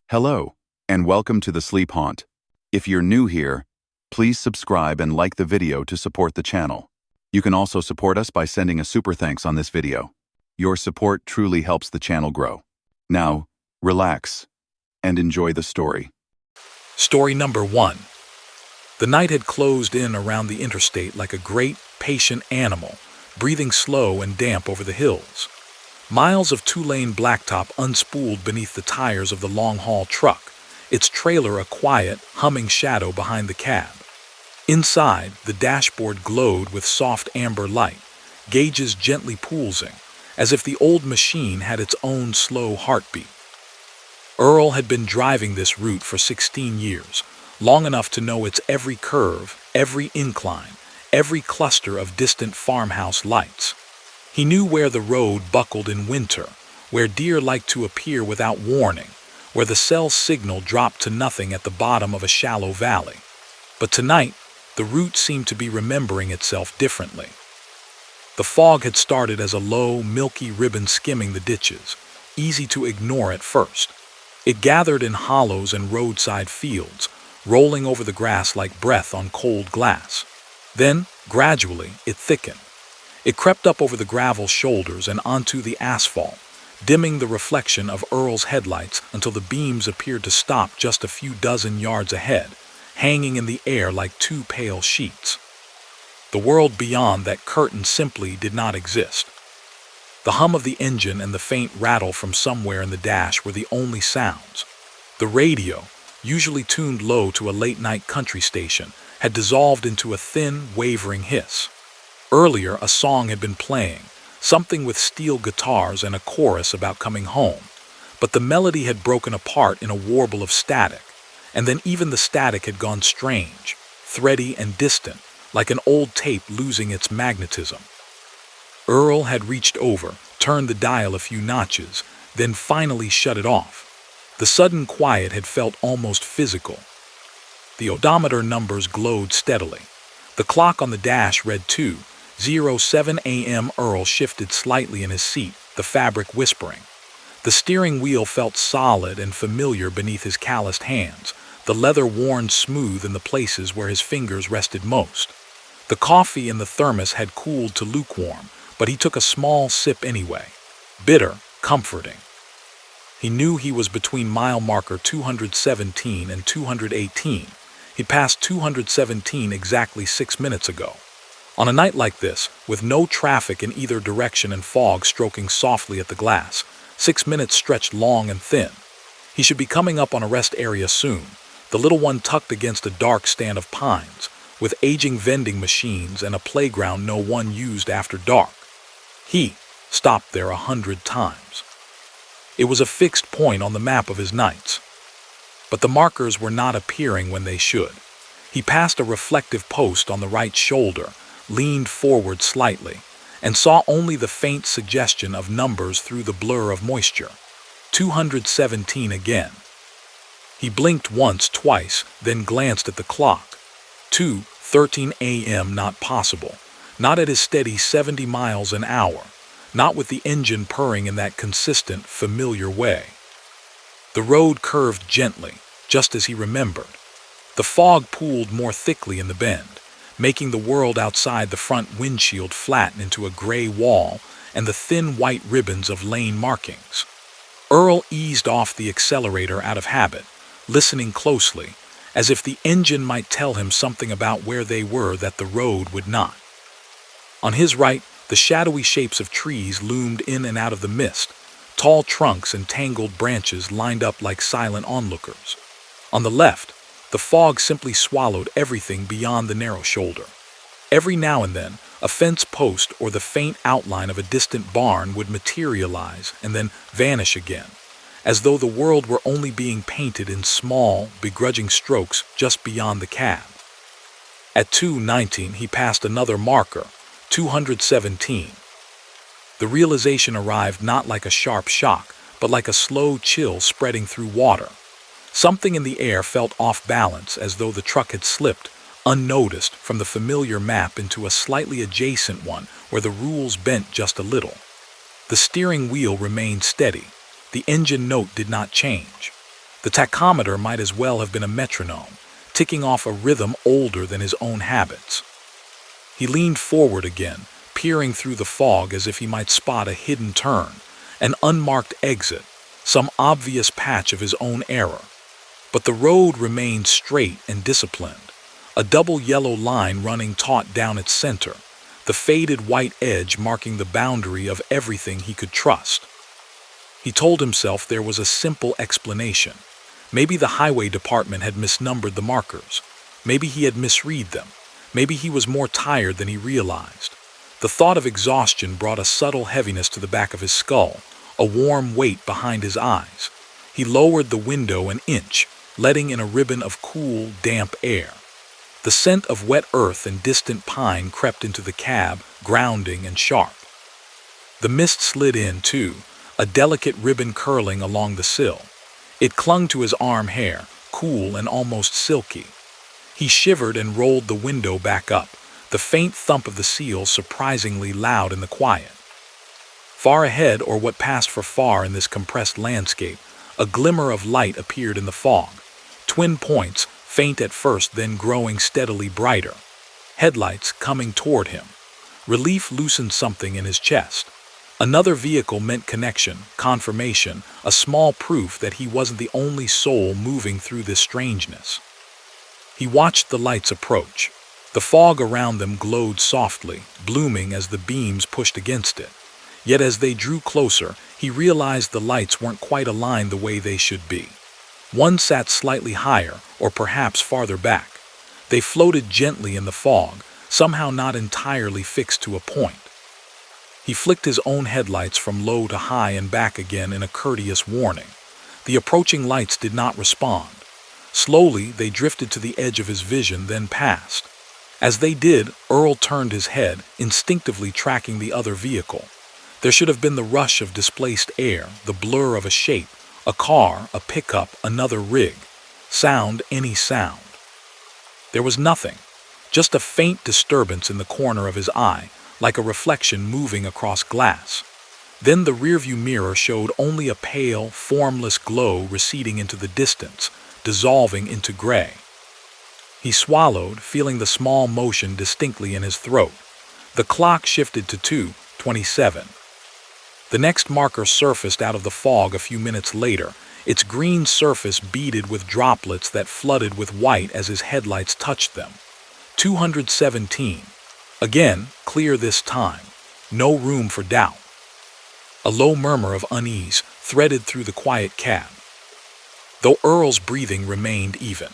Hello, and welcome to the Sleep Haunt. If you're new here, please subscribe and like the video to support the channel. You can also support us by sending a super thanks on this video. Your support truly helps the channel grow. Now, relax and enjoy the story. Story number 1. The night had closed in around the interstate like a great, patient animal, breathing slow and damp over the hills. Miles of two-lane blacktop unspooled beneath the tires of the long-haul truck, its trailer a quiet, humming shadow behind the cab. Inside, the dashboard glowed with soft amber light, gauges gently pulsing, as if the old machine had its own slow heartbeat. Earl had been driving this route for 16 years, long enough to know its every curve, every incline, every cluster of distant farmhouse lights. He knew where the road buckled in winter, where deer liked to appear without warning, where the cell signal dropped to nothing at the bottom of a shallow valley. But tonight, the route seemed to be remembering itself differently. The fog had started as a low, milky ribbon skimming the ditches, easy to ignore at first. It gathered in hollows and roadside fields, rolling over the grass like breath on cold glass. Then, gradually, it thickened. It crept up over the gravel shoulders and onto the asphalt, dimming the reflection of Earl's headlights until the beams appeared to stop just a few dozen yards ahead, hanging in the air like two pale sheets. The world beyond that curtain simply did not exist. The hum of the engine and the faint rattle from somewhere in the dash were the only sounds. The radio, usually tuned low to a late-night country station, had dissolved into a thin, wavering hiss. Earlier, a song had been playing, something with steel guitars and a chorus about coming home, but the melody had broken apart in a warble of static, and then even the static had gone strange, thready and distant, like an old tape losing its magnetism. Earl had reached over, turned the dial a few notches, then finally shut it off. The sudden quiet had felt almost physical. The odometer numbers glowed steadily. The clock on the dash read 2:07 a.m. Earl shifted slightly in his seat, the fabric whispering. The steering wheel felt solid and familiar beneath his calloused hands, the leather worn smooth in the places where his fingers rested most. The coffee in the thermos had cooled to lukewarm, but he took a small sip anyway. Bitter, comforting. He knew he was between mile marker 217 and 218. He passed 217 exactly 6 minutes ago. On a night like this, with no traffic in either direction and fog stroking softly at the glass, 6 minutes stretched long and thin. He should be coming up on a rest area soon, the little one tucked against a dark stand of pines, with aging vending machines and a playground no one used after dark. He stopped there 100 times. It was a fixed point on the map of his nights. But the markers were not appearing when they should. He passed a reflective post on the right shoulder, leaned forward slightly, and saw only the faint suggestion of numbers through the blur of moisture. 217 again. He blinked once, twice, then glanced at the clock. 2:13 a.m. not possible. Not at his steady 70 miles an hour. Not with the engine purring in that consistent, familiar way. The road curved gently, just as he remembered. The fog pooled more thickly in the bend, making the world outside the front windshield flatten into a gray wall and the thin white ribbons of lane markings. Earl eased off the accelerator out of habit, listening closely, as if the engine might tell him something about where they were that the road would not. On his right, the shadowy shapes of trees loomed in and out of the mist. Tall trunks and tangled branches lined up like silent onlookers. On the left, the fog simply swallowed everything beyond the narrow shoulder. Every now and then, a fence post or the faint outline of a distant barn would materialize and then vanish again, as though the world were only being painted in small, begrudging strokes just beyond the cab. At 2:19, he passed another marker, 217. The realization arrived not like a sharp shock, but like a slow chill spreading through water. Something in the air felt off balance, as though the truck had slipped, unnoticed, from the familiar map into a slightly adjacent one where the rules bent just a little. The steering wheel remained steady. The engine note did not change. The tachometer might as well have been a metronome, ticking off a rhythm older than his own habits. He leaned forward again, peering through the fog as if he might spot a hidden turn, an unmarked exit, some obvious patch of his own error. But the road remained straight and disciplined, a double yellow line running taut down its center, the faded white edge marking the boundary of everything he could trust. He told himself there was a simple explanation. Maybe the highway department had misnumbered the markers. Maybe he had misread them. Maybe he was more tired than he realized. The thought of exhaustion brought a subtle heaviness to the back of his skull, a warm weight behind his eyes. He lowered the window an inch, letting in a ribbon of cool, damp air. The scent of wet earth and distant pine crept into the cab, grounding and sharp. The mist slid in, too, a delicate ribbon curling along the sill. It clung to his arm hair, cool and almost silky. He shivered and rolled the window back up, the faint thump of the seal surprisingly loud in the quiet. Far ahead, or what passed for far in this compressed landscape, a glimmer of light appeared in the fog. Twin points, faint at first then growing steadily brighter. Headlights coming toward him. Relief loosened something in his chest. Another vehicle meant connection, confirmation, a small proof that he wasn't the only soul moving through this strangeness. He watched the lights approach. The fog around them glowed softly, blooming as the beams pushed against it. Yet as they drew closer, he realized the lights weren't quite aligned the way they should be. One sat slightly higher, or perhaps farther back. They floated gently in the fog, somehow not entirely fixed to a point. He flicked his own headlights from low to high and back again in a courteous warning. The approaching lights did not respond. Slowly, they drifted to the edge of his vision, then passed. As they did, Earl turned his head, instinctively tracking the other vehicle. There should have been the rush of displaced air, the blur of a shape, a car, a pickup, another rig. Sound, any sound. There was nothing, just a faint disturbance in the corner of his eye, like a reflection moving across glass. Then the rearview mirror showed only a pale, formless glow receding into the distance, dissolving into gray. He swallowed, feeling the small motion distinctly in his throat. The clock shifted to 2:27. The next marker surfaced out of the fog a few minutes later, its green surface beaded with droplets that flooded with white as his headlights touched them. 217. Again, clear this time. No room for doubt. A low murmur of unease threaded through the quiet cab. Though Earl's breathing remained even,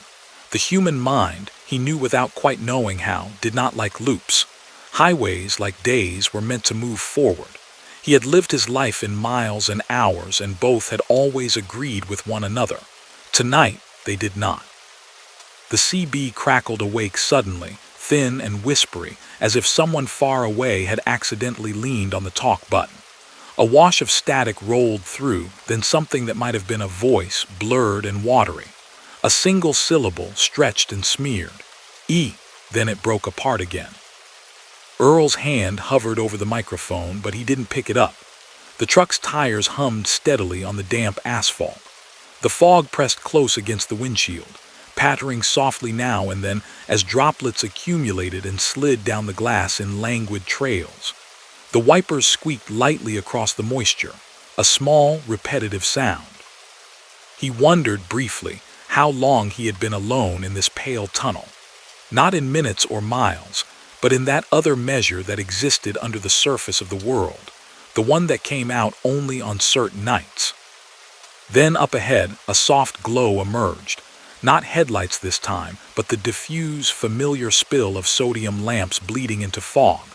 the human mind, he knew without quite knowing how, did not like loops. Highways, like days, were meant to move forward. He had lived his life in miles and hours, and both had always agreed with one another. Tonight, they did not. The CB crackled awake suddenly, thin and whispery, as if someone far away had accidentally leaned on the talk button. A wash of static rolled through, then something that might have been a voice, blurred and watery. A single syllable, stretched and smeared. E. Then it broke apart again. Earl's hand hovered over the microphone, but he didn't pick it up. The truck's tires hummed steadily on the damp asphalt. The fog pressed close against the windshield, pattering softly now and then as droplets accumulated and slid down the glass in languid trails. The wipers squeaked lightly across the moisture, a small, repetitive sound. He wondered briefly how long he had been alone in this pale tunnel. Not in minutes or miles, but in that other measure that existed under the surface of the world, the one that came out only on certain nights. Then up ahead, a soft glow emerged. Not headlights this time, but the diffuse, familiar spill of sodium lamps bleeding into fog.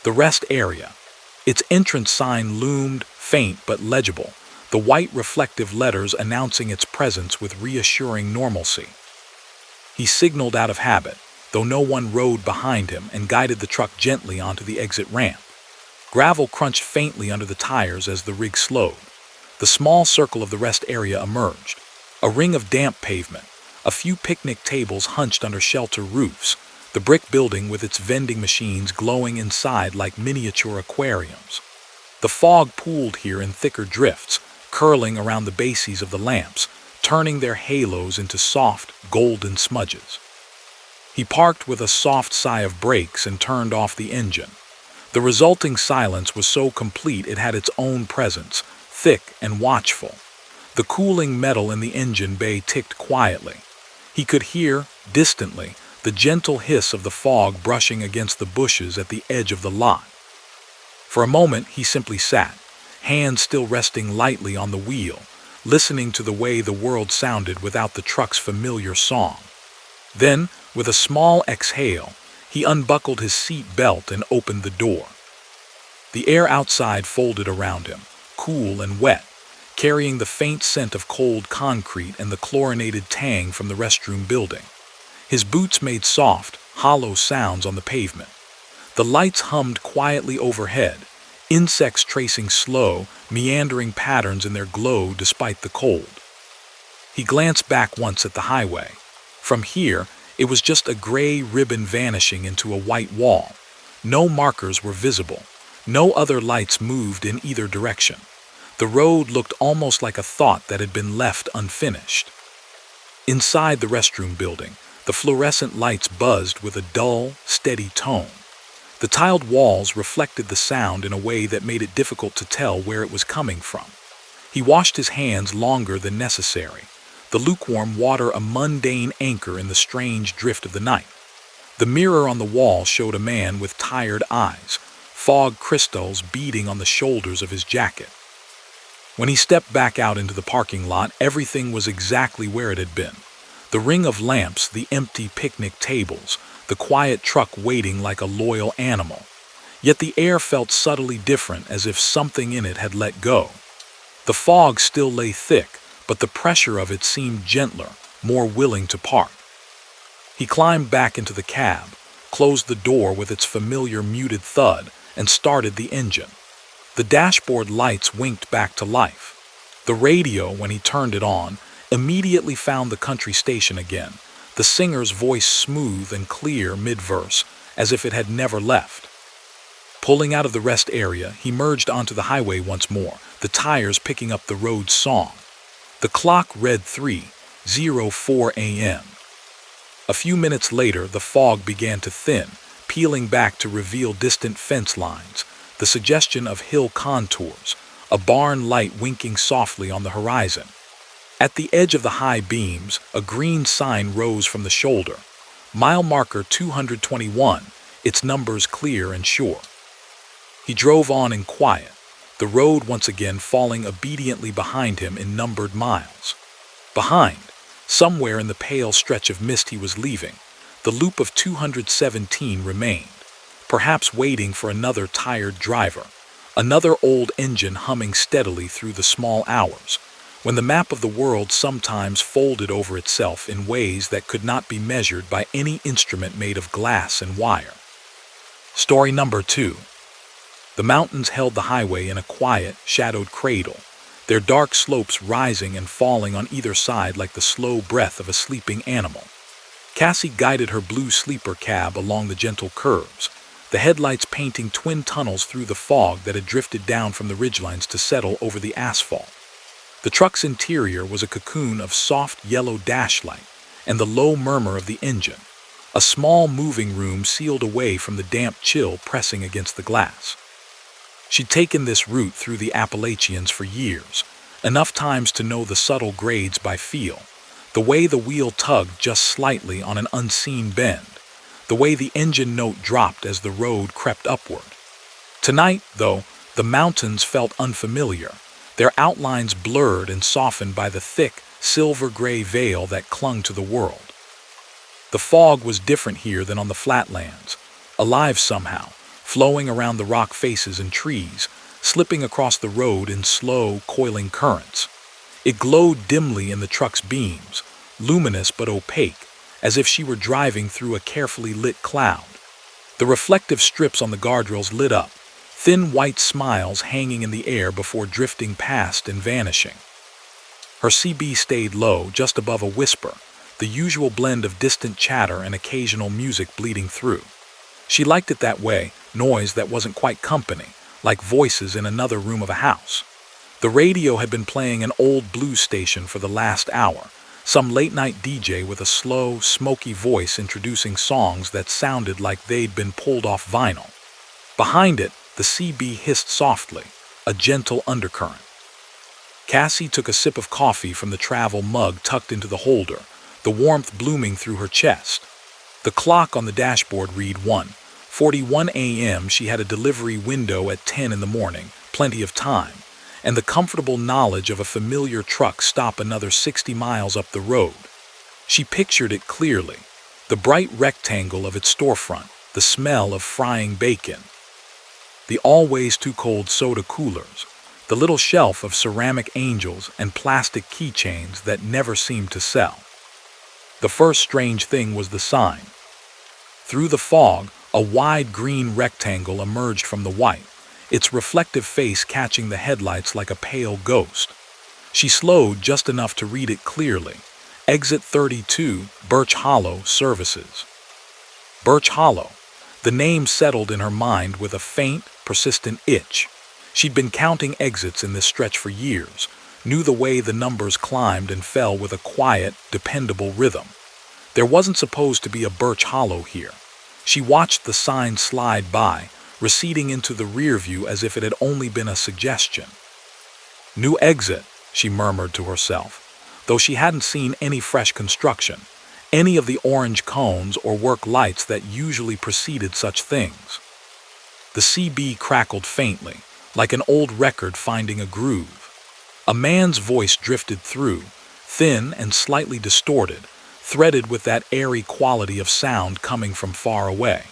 The rest area. Its entrance sign loomed, faint but legible, the white reflective letters announcing its presence with reassuring normalcy. He signaled out of habit, though no one rode behind him, and guided the truck gently onto the exit ramp. Gravel crunched faintly under the tires as the rig slowed. The small circle of the rest area emerged. A ring of damp pavement, a few picnic tables hunched under shelter roofs, the brick building with its vending machines glowing inside like miniature aquariums. The fog pooled here in thicker drifts, curling around the bases of the lamps, turning their halos into soft, golden smudges. He parked with a soft sigh of brakes and turned off the engine. The resulting silence was so complete it had its own presence, thick and watchful. The cooling metal in the engine bay ticked quietly. He could hear, distantly, the gentle hiss of the fog brushing against the bushes at the edge of the lot. For a moment he simply sat, hands still resting lightly on the wheel, listening to the way the world sounded without the truck's familiar song. Then, with a small exhale, he unbuckled his seat belt and opened the door. The air outside folded around him, cool and wet, carrying the faint scent of cold concrete and the chlorinated tang from the restroom building. His boots made soft, hollow sounds on the pavement. The lights hummed quietly overhead, insects tracing slow, meandering patterns in their glow despite the cold. He glanced back once at the highway. From here, it was just a gray ribbon vanishing into a white wall. No markers were visible. No other lights moved in either direction. The road looked almost like a thought that had been left unfinished. Inside the restroom building, the fluorescent lights buzzed with a dull, steady tone. The tiled walls reflected the sound in a way that made it difficult to tell where it was coming from. He washed his hands longer than necessary, the lukewarm water a mundane anchor in the strange drift of the night. The mirror on the wall showed a man with tired eyes, fog crystals beading on the shoulders of his jacket. When he stepped back out into the parking lot, everything was exactly where it had been. The ring of lamps, the empty picnic tables, the quiet truck waiting like a loyal animal. Yet the air felt subtly different, as if something in it had let go. The fog still lay thick, but the pressure of it seemed gentler, more willing to part. He climbed back into the cab, closed the door with its familiar muted thud, and started the engine. The dashboard lights winked back to life. The radio, when he turned it on, immediately found the country station again, the singer's voice smooth and clear mid-verse, as if it had never left. Pulling out of the rest area, he merged onto the highway once more, the tires picking up the road's song. The clock read 3:04 a.m. A few minutes later, the fog began to thin, peeling back to reveal distant fence lines, the suggestion of hill contours, a barn light winking softly on the horizon. At the edge of the high beams, a green sign rose from the shoulder. Mile marker 221, its numbers clear and sure. He drove on in quiet, the road once again falling obediently behind him in numbered miles. Behind, somewhere in the pale stretch of mist he was leaving, the loop of 217 remained, perhaps waiting for another tired driver, another old engine humming steadily through the small hours, when the map of the world sometimes folded over itself in ways that could not be measured by any instrument made of glass and wire. Story number 2. The mountains held the highway in a quiet, shadowed cradle, their dark slopes rising and falling on either side like the slow breath of a sleeping animal. Cassie guided her blue sleeper cab along the gentle curves, the headlights painting twin tunnels through the fog that had drifted down from the ridgelines to settle over the asphalt. The truck's interior was a cocoon of soft yellow dashlight and the low murmur of the engine, a small moving room sealed away from the damp chill pressing against the glass. She'd taken this route through the Appalachians for years, enough times to know the subtle grades by feel, the way the wheel tugged just slightly on an unseen bend, the way the engine note dropped as the road crept upward. Tonight, though, the mountains felt unfamiliar, their outlines blurred and softened by the thick, silver-gray veil that clung to the world. The fog was different here than on the flatlands, alive somehow, flowing around the rock faces and trees, slipping across the road in slow, coiling currents. It glowed dimly in the truck's beams, luminous but opaque, as if she were driving through a carefully lit cloud. The reflective strips on the guardrails lit up, thin white smiles hanging in the air before drifting past and vanishing. Her CB stayed low, just above a whisper, the usual blend of distant chatter and occasional music bleeding through. She liked it that way, noise that wasn't quite company, like voices in another room of a house. The radio had been playing an old blues station for the last hour, some late-night DJ with a slow, smoky voice introducing songs that sounded like they'd been pulled off vinyl. Behind it, the CB hissed softly, a gentle undercurrent. Cassie took a sip of coffee from the travel mug tucked into the holder, the warmth blooming through her chest. The clock on the dashboard read 1:41 a.m. She had a delivery window at 10 in the morning, plenty of time, and the comfortable knowledge of a familiar truck stop another 60 miles up the road. She pictured it clearly, the bright rectangle of its storefront, the smell of frying bacon, the always-too-cold soda coolers, the little shelf of ceramic angels and plastic keychains that never seemed to sell. The first strange thing was the sign. Through the fog, a wide green rectangle emerged from the white, its reflective face catching the headlights like a pale ghost. She slowed just enough to read it clearly. Exit 32, Birch Hollow Services. Birch Hollow. The name settled in her mind with a faint, persistent itch. She'd been counting exits in this stretch for years, knew the way the numbers climbed and fell with a quiet, dependable rhythm. There wasn't supposed to be a Birch Hollow here. She watched the sign slide by, receding into the rear view as if it had only been a suggestion. New exit, she murmured to herself, though she hadn't seen any fresh construction, any of the orange cones or work lights that usually preceded such things. The CB crackled faintly, like an old record finding a groove. A man's voice drifted through, thin and slightly distorted, threaded with that airy quality of sound coming from far away.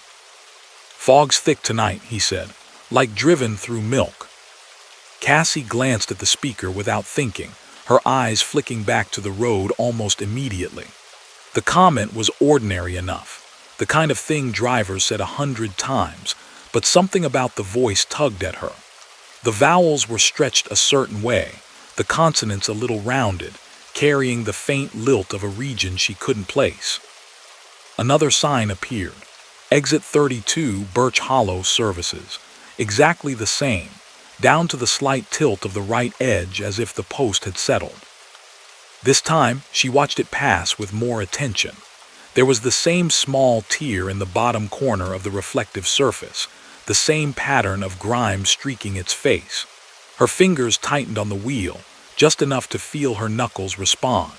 "Fog's thick tonight," he said, "like driven through milk." Cassie glanced at the speaker without thinking, her eyes flicking back to the road almost immediately. The comment was ordinary enough, the kind of thing drivers said 100 times, but something about the voice tugged at her. The vowels were stretched a certain way, the consonants a little rounded, carrying the faint lilt of a region she couldn't place. Another sign appeared. Exit 32, Birch Hollow Services. Exactly the same, down to the slight tilt of the right edge as if the post had settled. This time, she watched it pass with more attention. There was the same small tear in the bottom corner of the reflective surface, the same pattern of grime streaking its face. Her fingers tightened on the wheel, just enough to feel her knuckles respond.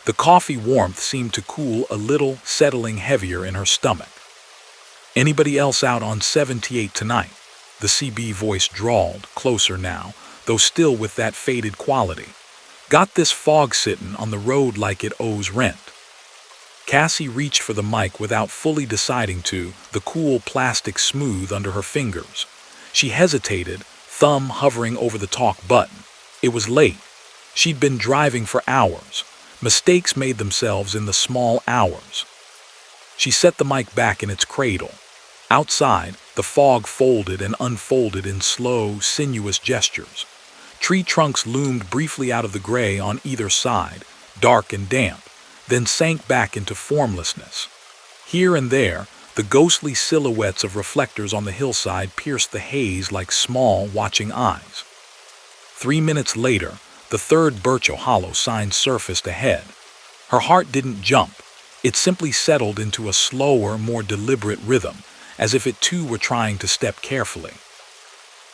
The coffee warmth seemed to cool a little, settling heavier in her stomach. "Anybody else out on 78 tonight?" The CB voice drawled, closer now, though still with that faded quality. "Got this fog sittin' on the road like it owes rent." Cassie reached for the mic without fully deciding to, the cool plastic smooth under her fingers. She hesitated, thumb hovering over the talk button. It was late. She'd been driving for hours. Mistakes made themselves in the small hours. She set the mic back in its cradle. Outside, the fog folded and unfolded in slow, sinuous gestures. Tree trunks loomed briefly out of the gray on either side, dark and damp, then sank back into formlessness. Here and there, the ghostly silhouettes of reflectors on the hillside pierced the haze like small, watching eyes. 3 minutes later, the third Birch Hollow sign surfaced ahead. Her heart didn't jump. It simply settled into a slower, more deliberate rhythm, as if it too were trying to step carefully.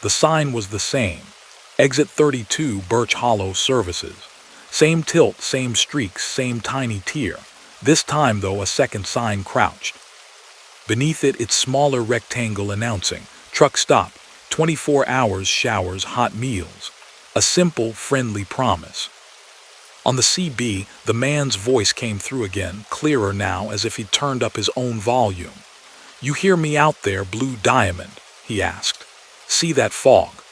The sign was the same. Exit 32, Birch Hollow Services. Same tilt, same streaks, same tiny tear. This time, though, a second sign crouched. Beneath it, its smaller rectangle announcing, "Truck stop, 24 hours showers, hot meals." A simple, friendly promise. On the CB, the man's voice came through again, clearer now as if he'd turned up his own volume. "You hear me out there, Blue Diamond?" he asked. "See that fog?"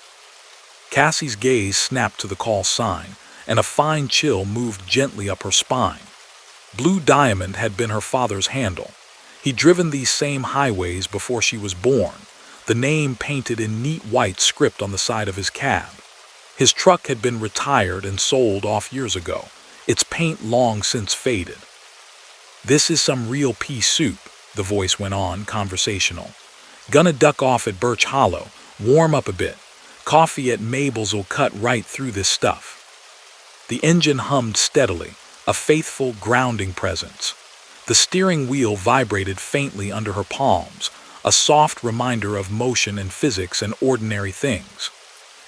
Cassie's gaze snapped to the call sign, and a fine chill moved gently up her spine. Blue Diamond had been her father's handle. He'd driven these same highways before she was born, the name painted in neat white script on the side of his cab. His truck had been retired and sold off years ago, its paint long since faded. "This is some real pea soup," the voice went on, conversational. "Gonna duck off at Birch Hollow, warm up a bit. Coffee at Mabel's will cut right through this stuff. The engine hummed steadily, a faithful, grounding presence. The steering wheel vibrated faintly under her palms, a soft reminder of motion and physics and ordinary things.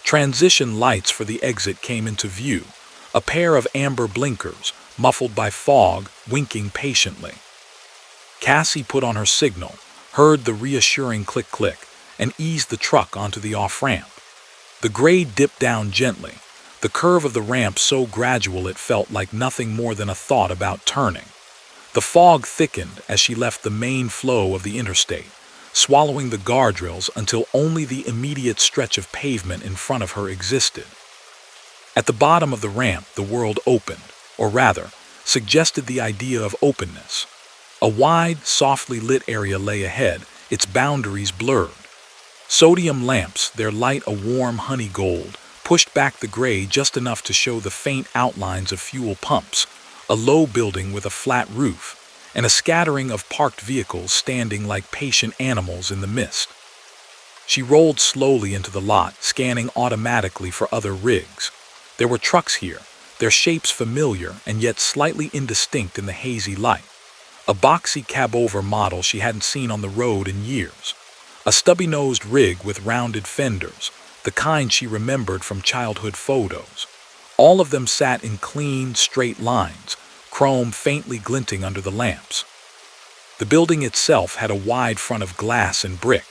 Transition lights for the exit came into view, a pair of amber blinkers, muffled by fog, winking patiently. Cassie put on her signal, heard the reassuring click-click, and eased the truck onto the off-ramp. The grade dipped down gently, the curve of the ramp so gradual it felt like nothing more than a thought about turning. The fog thickened as she left the main flow of the interstate, swallowing the guardrails until only the immediate stretch of pavement in front of her existed. At the bottom of the ramp, the world opened, or rather, suggested the idea of openness. A wide, softly lit area lay ahead, its boundaries blurred. Sodium lamps, their light a warm honey gold, pushed back the gray just enough to show the faint outlines of fuel pumps, a low building with a flat roof, and a scattering of parked vehicles standing like patient animals in the mist. She rolled slowly into the lot, scanning automatically for other rigs. There were trucks here, their shapes familiar and yet slightly indistinct in the hazy light. A boxy cab-over model she hadn't seen on the road in years. A stubby-nosed rig with rounded fenders, the kind she remembered from childhood photos. All of them sat in clean, straight lines, chrome faintly glinting under the lamps. The building itself had a wide front of glass and brick,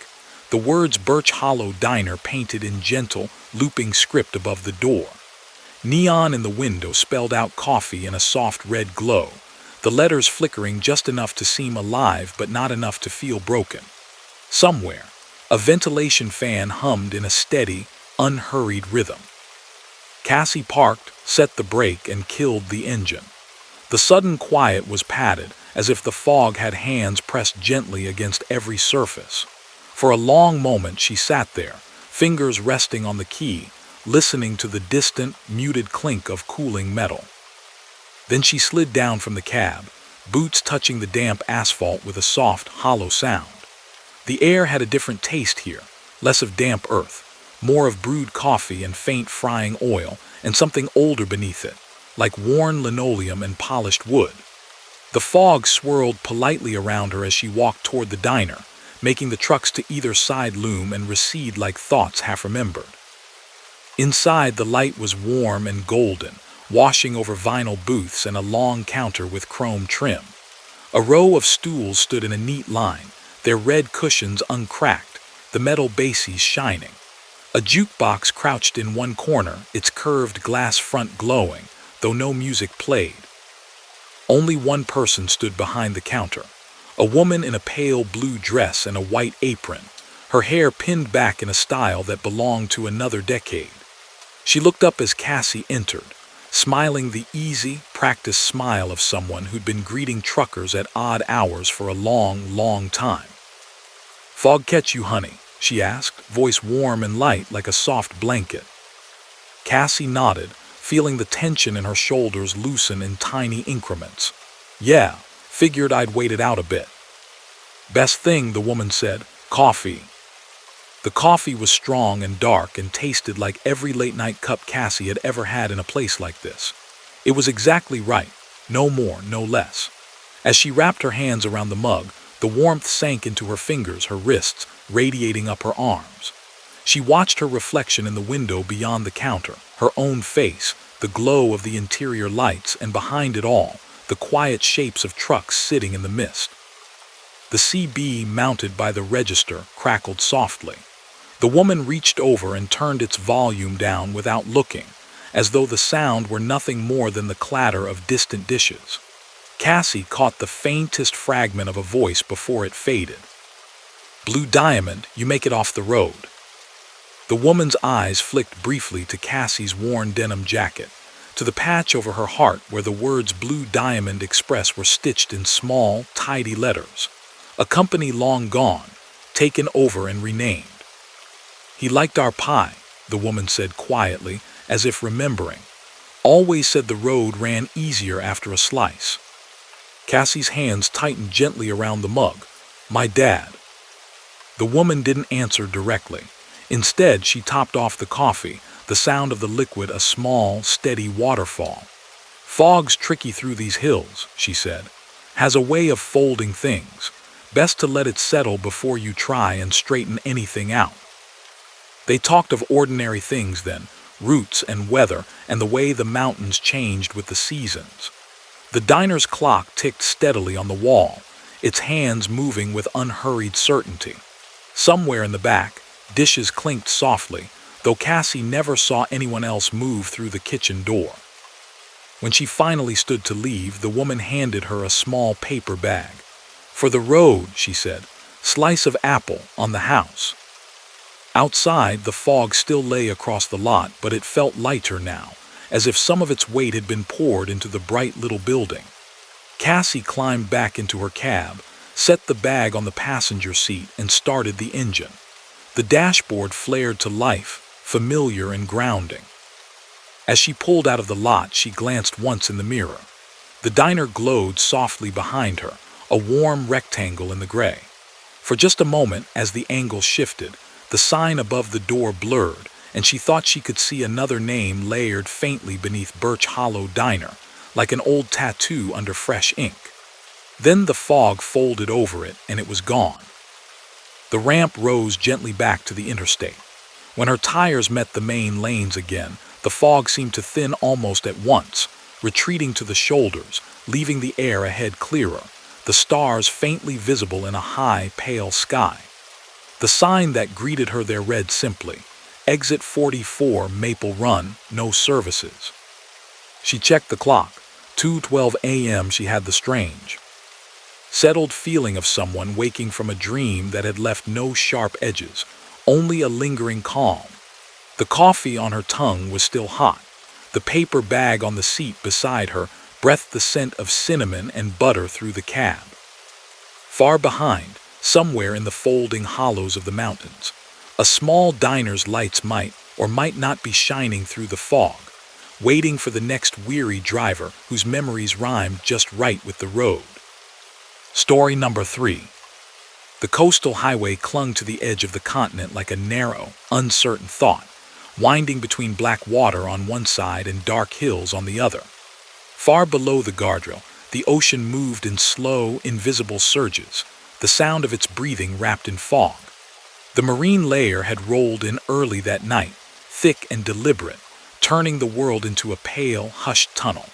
the words Birch Hollow Diner painted in gentle, looping script above the door. Neon in the window spelled out coffee in a soft red glow, the letters flickering just enough to seem alive but not enough to feel broken. Somewhere, a ventilation fan hummed in a steady, unhurried rhythm. Cassie parked, set the brake, and killed the engine. The sudden quiet was padded, as if the fog had hands pressed gently against every surface. For a long moment she sat there, fingers resting on the key, listening to the distant, muted clink of cooling metal. Then she slid down from the cab, boots touching the damp asphalt with a soft, hollow sound. The air had a different taste here, less of damp earth, more of brewed coffee and faint frying oil, and something older beneath it, like worn linoleum and polished wood. The fog swirled politely around her as she walked toward the diner, making the trucks to either side loom and recede like thoughts half-remembered. Inside, the light was warm and golden, washing over vinyl booths and a long counter with chrome trim. A row of stools stood in a neat line, their red cushions uncracked, the metal bases shining. A jukebox crouched in one corner, its curved glass front glowing, though no music played. Only one person stood behind the counter, a woman in a pale blue dress and a white apron, her hair pinned back in a style that belonged to another decade. She looked up as Cassie entered, smiling the easy, practiced smile of someone who'd been greeting truckers at odd hours for a long, long time. "Fog catch you, honey?" she asked, voice warm and light like a soft blanket. Cassie nodded, feeling the tension in her shoulders loosen in tiny increments. "Yeah, figured I'd wait it out a bit." "Best thing," the woman said, "coffee." The coffee was strong and dark and tasted like every late-night cup Cassie had ever had in a place like this. It was exactly right, no more, no less. As she wrapped her hands around the mug, the warmth sank into her fingers, her wrists, radiating up her arms. She watched her reflection in the window beyond the counter, her own face, the glow of the interior lights, and behind it all, the quiet shapes of trucks sitting in the mist. The CB mounted by the register crackled softly. The woman reached over and turned its volume down without looking, as though the sound were nothing more than the clatter of distant dishes. Cassie caught the faintest fragment of a voice before it faded. "Blue Diamond, you make it off the road." The woman's eyes flicked briefly to Cassie's worn denim jacket, to the patch over her heart where the words Blue Diamond Express were stitched in small, tidy letters. A company long gone, taken over and renamed. "He liked our pie," the woman said quietly, as if remembering. "Always said the road ran easier after a slice." Cassie's hands tightened gently around the mug. "My dad." The woman didn't answer directly. Instead, she topped off the coffee, the sound of the liquid a small, steady waterfall. "Fog's tricky through these hills," she said. "Has a way of folding things. Best to let it settle before you try and straighten anything out." They talked of ordinary things then, roots and weather, and the way the mountains changed with the seasons. The diner's clock ticked steadily on the wall, its hands moving with unhurried certainty. Somewhere in the back, dishes clinked softly, though Cassie never saw anyone else move through the kitchen door. When she finally stood to leave, the woman handed her a small paper bag. "For the road," she said. "Slice of apple on the house." Outside, the fog still lay across the lot, but it felt lighter now, as if some of its weight had been poured into the bright little building. Cassie climbed back into her cab, set the bag on the passenger seat, and started the engine. The dashboard flared to life, familiar and grounding. As she pulled out of the lot, she glanced once in the mirror. The diner glowed softly behind her, a warm rectangle in the gray. For just a moment, as the angle shifted, the sign above the door blurred, and she thought she could see another name layered faintly beneath Birch Hollow Diner, like an old tattoo under fresh ink. Then the fog folded over it, and it was gone. The ramp rose gently back to the interstate. When her tires met the main lanes again, the fog seemed to thin almost at once, retreating to the shoulders, leaving the air ahead clearer, the stars faintly visible in a high, pale sky. The sign that greeted her there read simply, "Exit 44 Maple Run, no services." She checked the clock. 2:12 a.m. She had the strange, settled feeling of someone waking from a dream that had left no sharp edges, only a lingering calm. The coffee on her tongue was still hot. The paper bag on the seat beside her breathed the scent of cinnamon and butter through the cab. Far behind, somewhere in the folding hollows of the mountains, a small diner's lights might or might not be shining through the fog, waiting for the next weary driver whose memories rhymed just right with the road. Story number 3. The coastal highway clung to the edge of the continent like a narrow, uncertain thought, winding between black water on one side and dark hills on the other. Far below the guardrail, the ocean moved in slow, invisible surges, the sound of its breathing wrapped in fog. The marine layer had rolled in early that night, thick and deliberate, turning the world into a pale, hushed tunnel.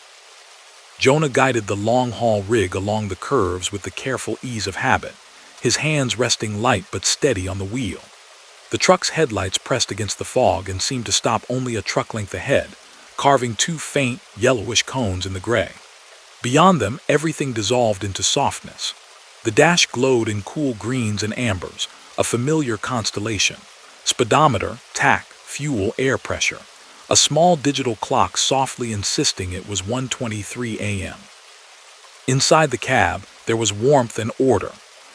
Jonah guided the long-haul rig along the curves with the careful ease of habit, his hands resting light but steady on the wheel. The truck's headlights pressed against the fog and seemed to stop only a truck length ahead, carving two faint, yellowish cones in the gray. Beyond them, everything dissolved into softness. The dash glowed in cool greens and ambers, a familiar constellation. Speedometer, tack, fuel, air pressure. A small digital clock softly insisting it was 1:23 a.m. Inside the cab, there was warmth and order.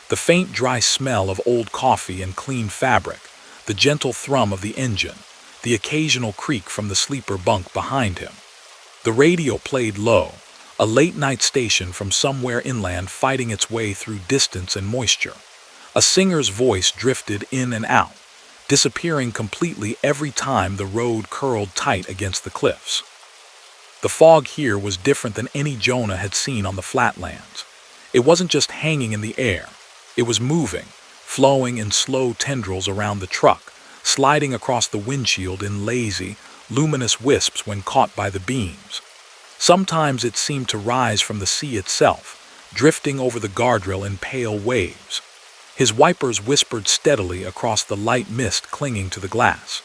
The faint dry smell of old coffee and clean fabric, the gentle thrum of the engine, the occasional creak from the sleeper bunk behind him. The radio played low, a late-night station from somewhere inland fighting its way through distance and moisture. A singer's voice drifted in and out, disappearing completely every time the road curled tight against the cliffs. The fog here was different than any Jonah had seen on the flatlands. It wasn't just hanging in the air. It was moving, flowing in slow tendrils around the truck, sliding across the windshield in lazy, luminous wisps when caught by the beams. Sometimes it seemed to rise from the sea itself, drifting over the guardrail in pale waves. His wipers whispered steadily across the light mist clinging to the glass.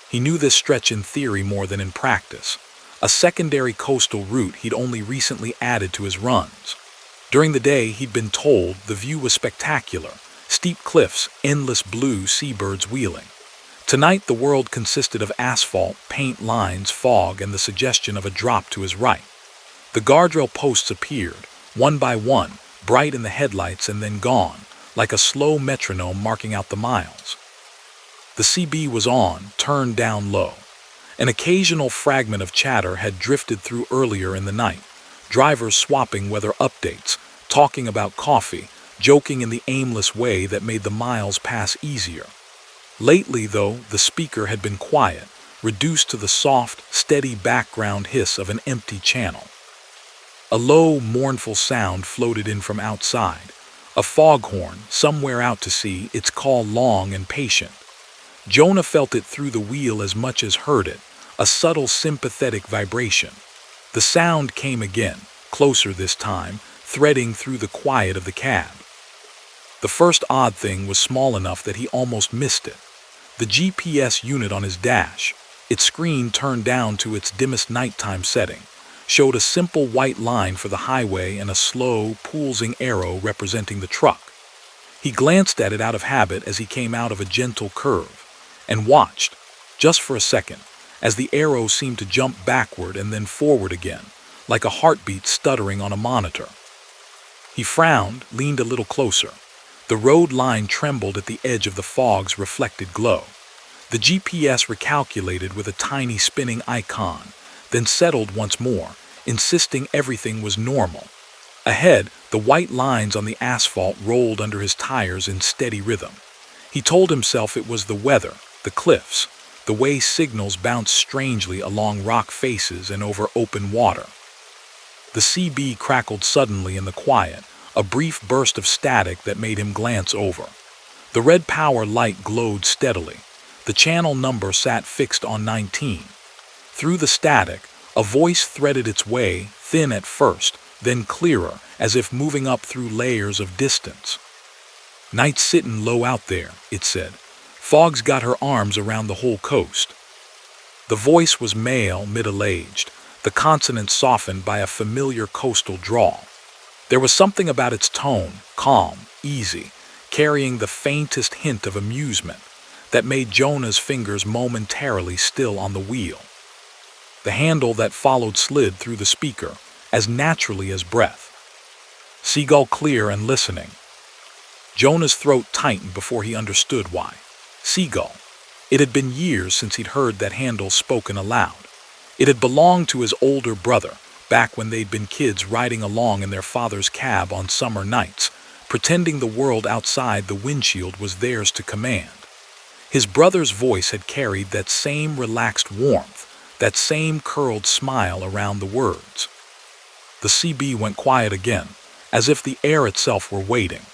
He knew this stretch in theory more than in practice, a secondary coastal route he'd only recently added to his runs. During the day, he'd been told the view was spectacular, steep cliffs, endless blue seabirds wheeling. Tonight, the world consisted of asphalt, paint lines, fog, and the suggestion of a drop to his right. The guardrail posts appeared, one by one, bright in the headlights and then gone, like a slow metronome marking out the miles. The CB was on, turned down low. An occasional fragment of chatter had drifted through earlier in the night, drivers swapping weather updates, talking about coffee, joking in the aimless way that made the miles pass easier. Lately, though, the speaker had been quiet, reduced to the soft, steady background hiss of an empty channel. A low, mournful sound floated in from outside, a foghorn somewhere out to sea, its call long and patient. Jonah felt it through the wheel as much as heard it, a subtle sympathetic vibration. The sound came again, closer this time, threading through the quiet of the cab. The first odd thing was small enough that he almost missed it. The GPS unit on his dash, its screen turned down to its dimmest nighttime setting, showed a simple white line for the highway and a slow, pulsing arrow representing the truck. He glanced at it out of habit as he came out of a gentle curve, and watched, just for a second, as the arrow seemed to jump backward and then forward again, like a heartbeat stuttering on a monitor. He frowned, leaned a little closer. The road line trembled at the edge of the fog's reflected glow. The GPS recalculated with a tiny spinning icon, then settled once more, insisting everything was normal. Ahead, the white lines on the asphalt rolled under his tires in steady rhythm. He told himself it was the weather, the cliffs, the way signals bounced strangely along rock faces and over open water. The CB crackled suddenly in the quiet, a brief burst of static that made him glance over. The red power light glowed steadily. The channel number sat fixed on 19. Through the static, a voice threaded its way, thin at first, then clearer, as if moving up through layers of distance. "Night's sittin' low out there," it said. "Fog's got her arms around the whole coast." The voice was male, middle-aged, the consonants softened by a familiar coastal drawl. There was something about its tone, calm, easy, carrying the faintest hint of amusement, that made Jonah's fingers momentarily still on the wheel. The handle that followed slid through the speaker, as naturally as breath. Seagull clear and listening. Jonah's throat tightened before he understood why. Seagull. It had been years since he'd heard that handle spoken aloud. It had belonged to his older brother, back when they'd been kids riding along in their father's cab on summer nights, pretending the world outside the windshield was theirs to command. His brother's voice had carried that same relaxed warmth, that same curled smile around the words. The CB went quiet again, as if the air itself were waiting.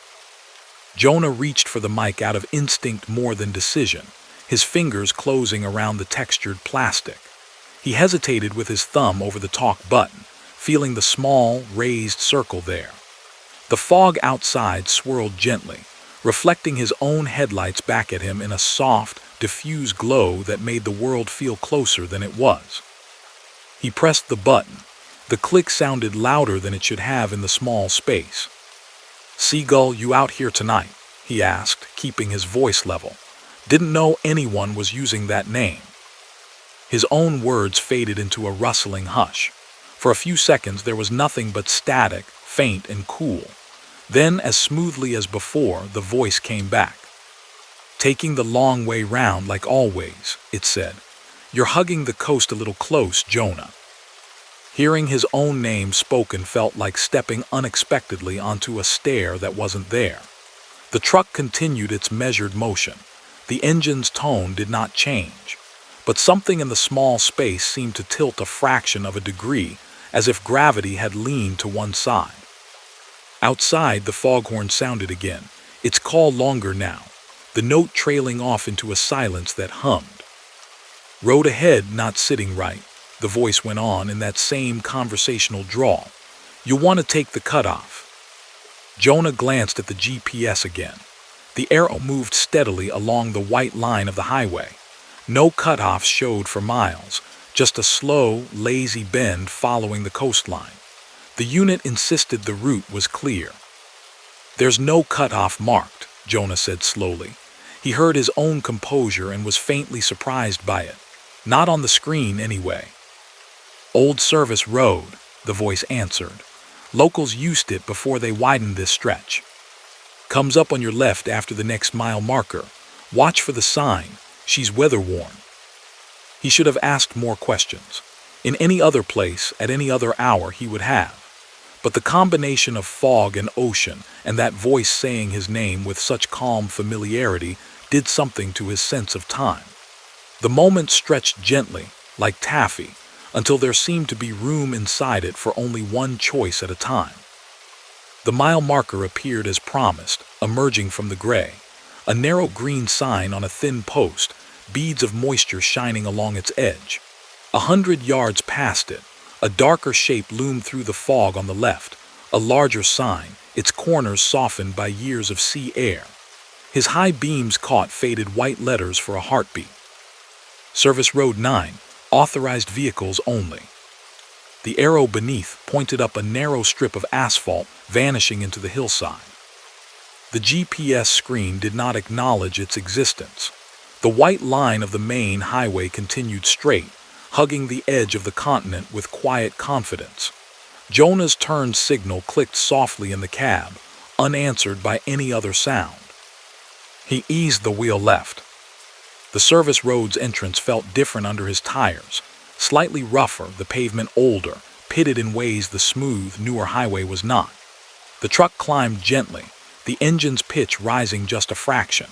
Jonah reached for the mic out of instinct more than decision, his fingers closing around the textured plastic. He hesitated with his thumb over the talk button, feeling the small, raised circle there. The fog outside swirled gently, reflecting his own headlights back at him in a soft, diffuse glow that made the world feel closer than it was. He pressed the button. The click sounded louder than it should have in the small space. "Seagull, you out here tonight?" he asked, keeping his voice level. Didn't know anyone was using that name. His own words faded into a rustling hush. For a few seconds there was nothing but static, faint and cool. Then, as smoothly as before, the voice came back. "Taking the long way round like always," it said. "You're hugging the coast a little close, Jonah." Hearing his own name spoken felt like stepping unexpectedly onto a stair that wasn't there. The truck continued its measured motion. The engine's tone did not change, but something in the small space seemed to tilt a fraction of a degree, as if gravity had leaned to one side. Outside, the foghorn sounded again, its call longer now, the note trailing off into a silence that hummed. "Road ahead not sitting right," the voice went on in that same conversational drawl. "You'll want to take the cutoff." Jonah glanced at the GPS again. The arrow moved steadily along the white line of the highway. No cutoffs showed for miles, just a slow, lazy bend following the coastline. The unit insisted the route was clear. "There's no cutoff marked," Jonah said slowly. He heard his own composure and was faintly surprised by it. "Not on the screen, anyway." "Old service road," the voice answered. "Locals used it before they widened this stretch. Comes up on your left after the next mile marker. Watch for the sign. She's weather-worn." He should have asked more questions. In any other place, at any other hour, he would have. But the combination of fog and ocean, and that voice saying his name with such calm familiarity, did something to his sense of time. The moment stretched gently, like taffy, until there seemed to be room inside it for only one choice at a time. The mile marker appeared as promised, emerging from the gray. A narrow green sign on a thin post, beads of moisture shining along its edge. 100 yards past it, a darker shape loomed through the fog on the left, a larger sign, its corners softened by years of sea air. His high beams caught faded white letters for a heartbeat. Service Road 9, authorized vehicles only. The arrow beneath pointed up a narrow strip of asphalt, vanishing into the hillside. The GPS screen did not acknowledge its existence. The white line of the main highway continued straight, hugging the edge of the continent with quiet confidence. Jonah's turn signal clicked softly in the cab, unanswered by any other sound. He eased the wheel left. The service road's entrance felt different under his tires, slightly rougher, the pavement older, pitted in ways the smooth, newer highway was not. The truck climbed gently, the engine's pitch rising just a fraction.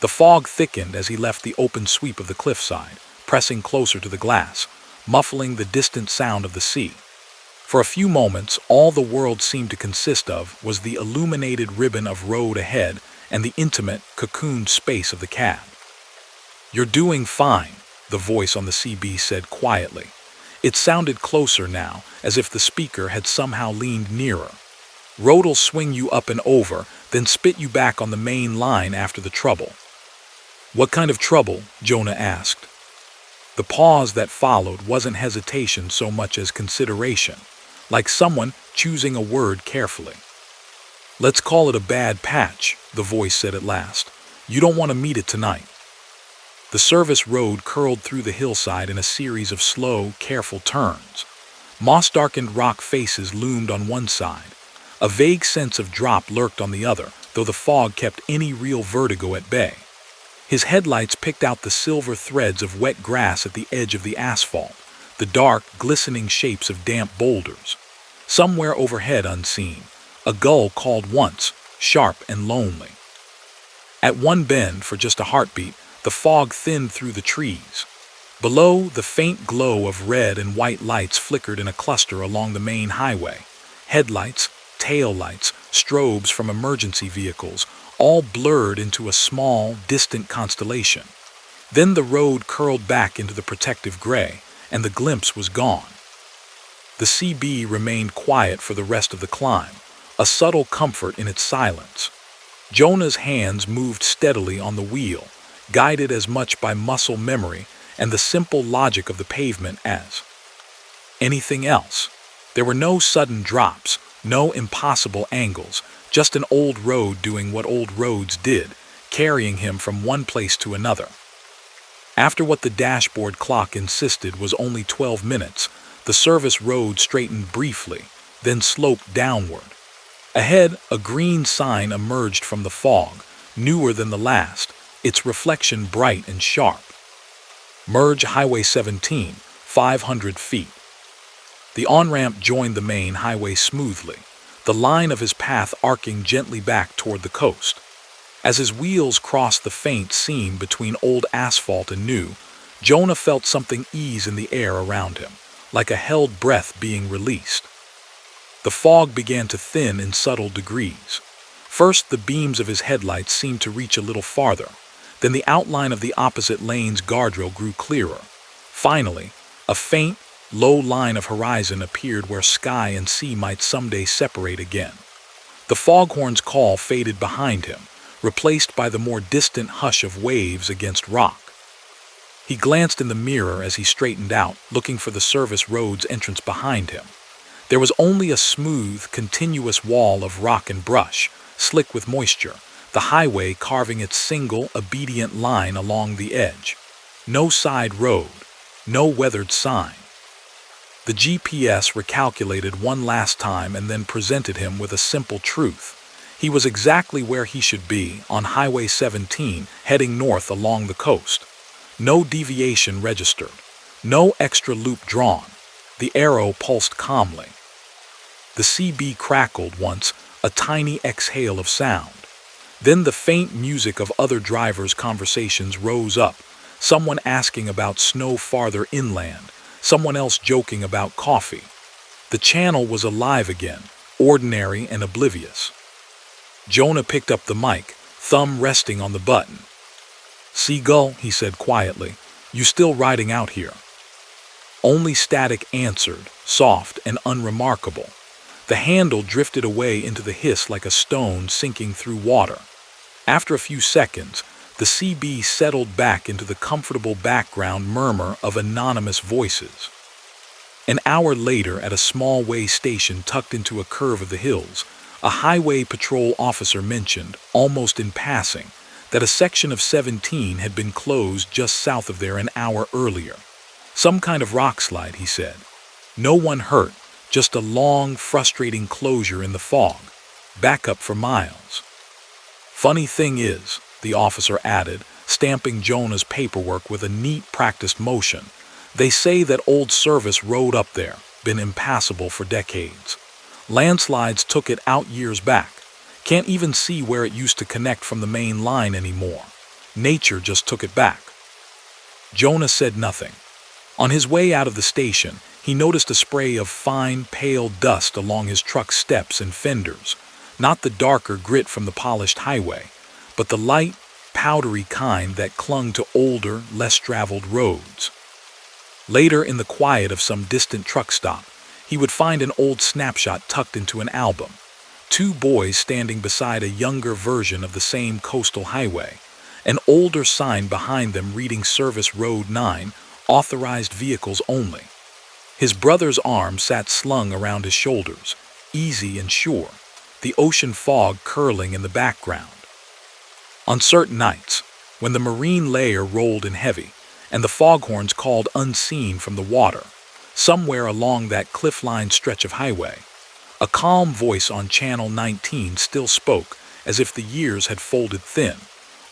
The fog thickened as he left the open sweep of the cliffside, pressing closer to the glass, muffling the distant sound of the sea. For a few moments, all the world seemed to consist of was the illuminated ribbon of road ahead and the intimate, cocooned space of the cab. "You're doing fine," the voice on the CB said quietly. It sounded closer now, as if the speaker had somehow leaned nearer. "Road'll swing you up and over, then spit you back on the main line after the trouble." "What kind of trouble?" Jonah asked. The pause that followed wasn't hesitation so much as consideration, like someone choosing a word carefully. "Let's call it a bad patch," the voice said at last. "You don't want to meet it tonight." The service road curled through the hillside in a series of slow, careful turns. Moss-darkened rock faces loomed on one side. A vague sense of drop lurked on the other, though the fog kept any real vertigo at bay. His headlights picked out the silver threads of wet grass at the edge of the asphalt, the dark, glistening shapes of damp boulders. Somewhere overhead, unseen, a gull called once, sharp and lonely. At one bend, for just a heartbeat, the fog thinned through the trees. Below, the faint glow of red and white lights flickered in a cluster along the main highway. Headlights, taillights, strobes from emergency vehicles, all blurred into a small, distant constellation. Then the road curled back into the protective gray, and the glimpse was gone. The CB remained quiet for the rest of the climb, a subtle comfort in its silence. Jonah's hands moved steadily on the wheel, guided as much by muscle memory and the simple logic of the pavement as anything else. There were no sudden drops, no impossible angles, just an old road doing what old roads did, carrying him from one place to another. After what the dashboard clock insisted was only 12 minutes, the service road straightened briefly, then sloped downward. Ahead, a green sign emerged from the fog, newer than the last, its reflection bright and sharp. "Merge Highway 17, 500 feet." The on-ramp joined the main highway smoothly, the line of his path arcing gently back toward the coast. As his wheels crossed the faint seam between old asphalt and new, Jonah felt something ease in the air around him, like a held breath being released. The fog began to thin in subtle degrees. First, the beams of his headlights seemed to reach a little farther. Then the outline of the opposite lane's guardrail grew clearer. Finally, a faint, low line of horizon appeared where sky and sea might someday separate again. The foghorn's call faded behind him, replaced by the more distant hush of waves against rock. He glanced in the mirror as he straightened out, looking for the service road's entrance behind him. There was only a smooth, continuous wall of rock and brush, slick with moisture, the highway carving its single, obedient line along the edge. No side road, no weathered sign. The GPS recalculated one last time and then presented him with a simple truth. He was exactly where he should be, on Highway 17, heading north along the coast. No deviation registered, no extra loop drawn. The arrow pulsed calmly. The CB crackled once, a tiny exhale of sound. Then the faint music of other drivers' conversations rose up, someone asking about snow farther inland, someone else joking about coffee. The channel was alive again, ordinary and oblivious. Jonah picked up the mic, thumb resting on the button. "Seagull," he said quietly, "you still riding out here?" Only static answered, soft and unremarkable. The handle drifted away into the hiss like a stone sinking through water. After a few seconds, the CB settled back into the comfortable background murmur of anonymous voices. An hour later, at a small way station tucked into a curve of the hills, a highway patrol officer mentioned, almost in passing, that a section of 17 had been closed just south of there an hour earlier. Some kind of rock slide, he said. No one hurt, just a long, frustrating closure in the fog. Backup for miles. Funny thing is, the officer added, stamping Jonah's paperwork with a neat, practiced motion, they say that old service road up there, been impassable for decades. Landslides took it out years back. Can't even see where it used to connect from the main line anymore. Nature just took it back. Jonah said nothing. On his way out of the station, he noticed a spray of fine, pale dust along his truck's steps and fenders. Not the darker grit from the polished highway, but the light, powdery kind that clung to older, less traveled roads. Later, in the quiet of some distant truck stop, he would find an old snapshot tucked into an album. Two boys standing beside a younger version of the same coastal highway, an older sign behind them reading Service Road 9, authorized vehicles only. His brother's arm sat slung around his shoulders, easy and sure, the ocean fog curling in the background. On certain nights, when the marine layer rolled in heavy, and the foghorns called unseen from the water, somewhere along that cliff-lined stretch of highway, a calm voice on Channel 19 still spoke as if the years had folded thin,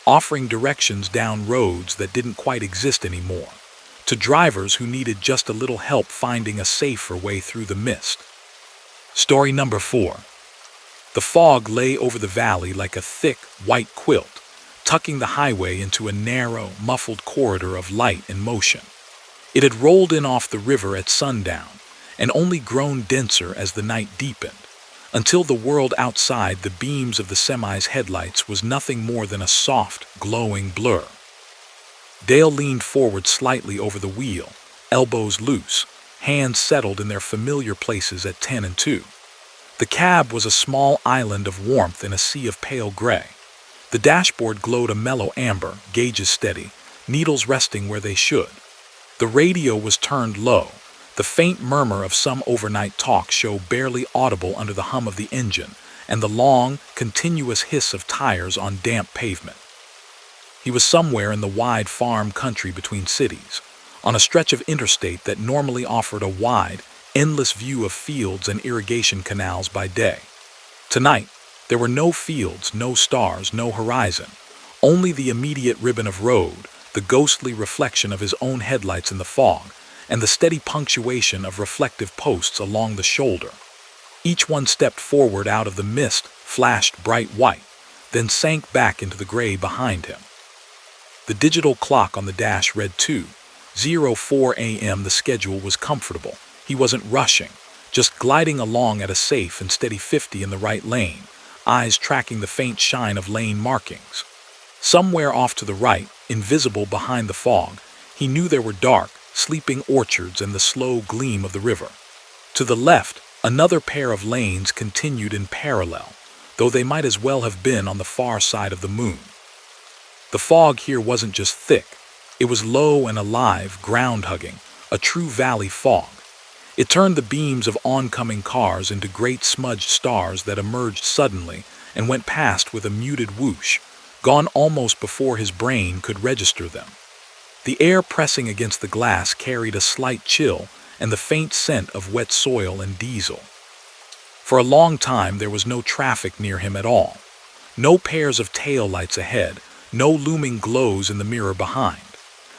offering directions down roads that didn't quite exist anymore, to drivers who needed just a little help finding a safer way through the mist. Story number 4. The fog lay over the valley like a thick, white quilt, tucking the highway into a narrow, muffled corridor of light and motion. It had rolled in off the river at sundown, and only grown denser as the night deepened, until the world outside the beams of the semi's headlights was nothing more than a soft, glowing blur. Dale leaned forward slightly over the wheel, elbows loose, hands settled in their familiar places at 10 and 2. The cab was a small island of warmth in a sea of pale gray. The dashboard glowed a mellow amber, gauges steady, needles resting where they should. The radio was turned low, the faint murmur of some overnight talk show barely audible under the hum of the engine and the long, continuous hiss of tires on damp pavement. He was somewhere in the wide farm country between cities, on a stretch of interstate that normally offered a wide, endless view of fields and irrigation canals by day. Tonight, there were no fields, no stars, no horizon, only the immediate ribbon of road, the ghostly reflection of his own headlights in the fog, and the steady punctuation of reflective posts along the shoulder. Each one stepped forward out of the mist, flashed bright white, then sank back into the gray behind him. The digital clock on the dash read 2:04 a.m. The schedule was comfortable. He wasn't rushing, just gliding along at a safe and steady 50 in the right lane, eyes tracking the faint shine of lane markings. Somewhere off to the right, invisible behind the fog, he knew there were dark, sleeping orchards and the slow gleam of the river. To the left, another pair of lanes continued in parallel, though they might as well have been on the far side of the moon. The fog here wasn't just thick, it was low and alive, ground-hugging, a true valley fog. It turned the beams of oncoming cars into great smudged stars that emerged suddenly and went past with a muted whoosh, gone almost before his brain could register them. The air pressing against the glass carried a slight chill and the faint scent of wet soil and diesel. For a long time there was no traffic near him at all. No pairs of taillights ahead, no looming glows in the mirror behind.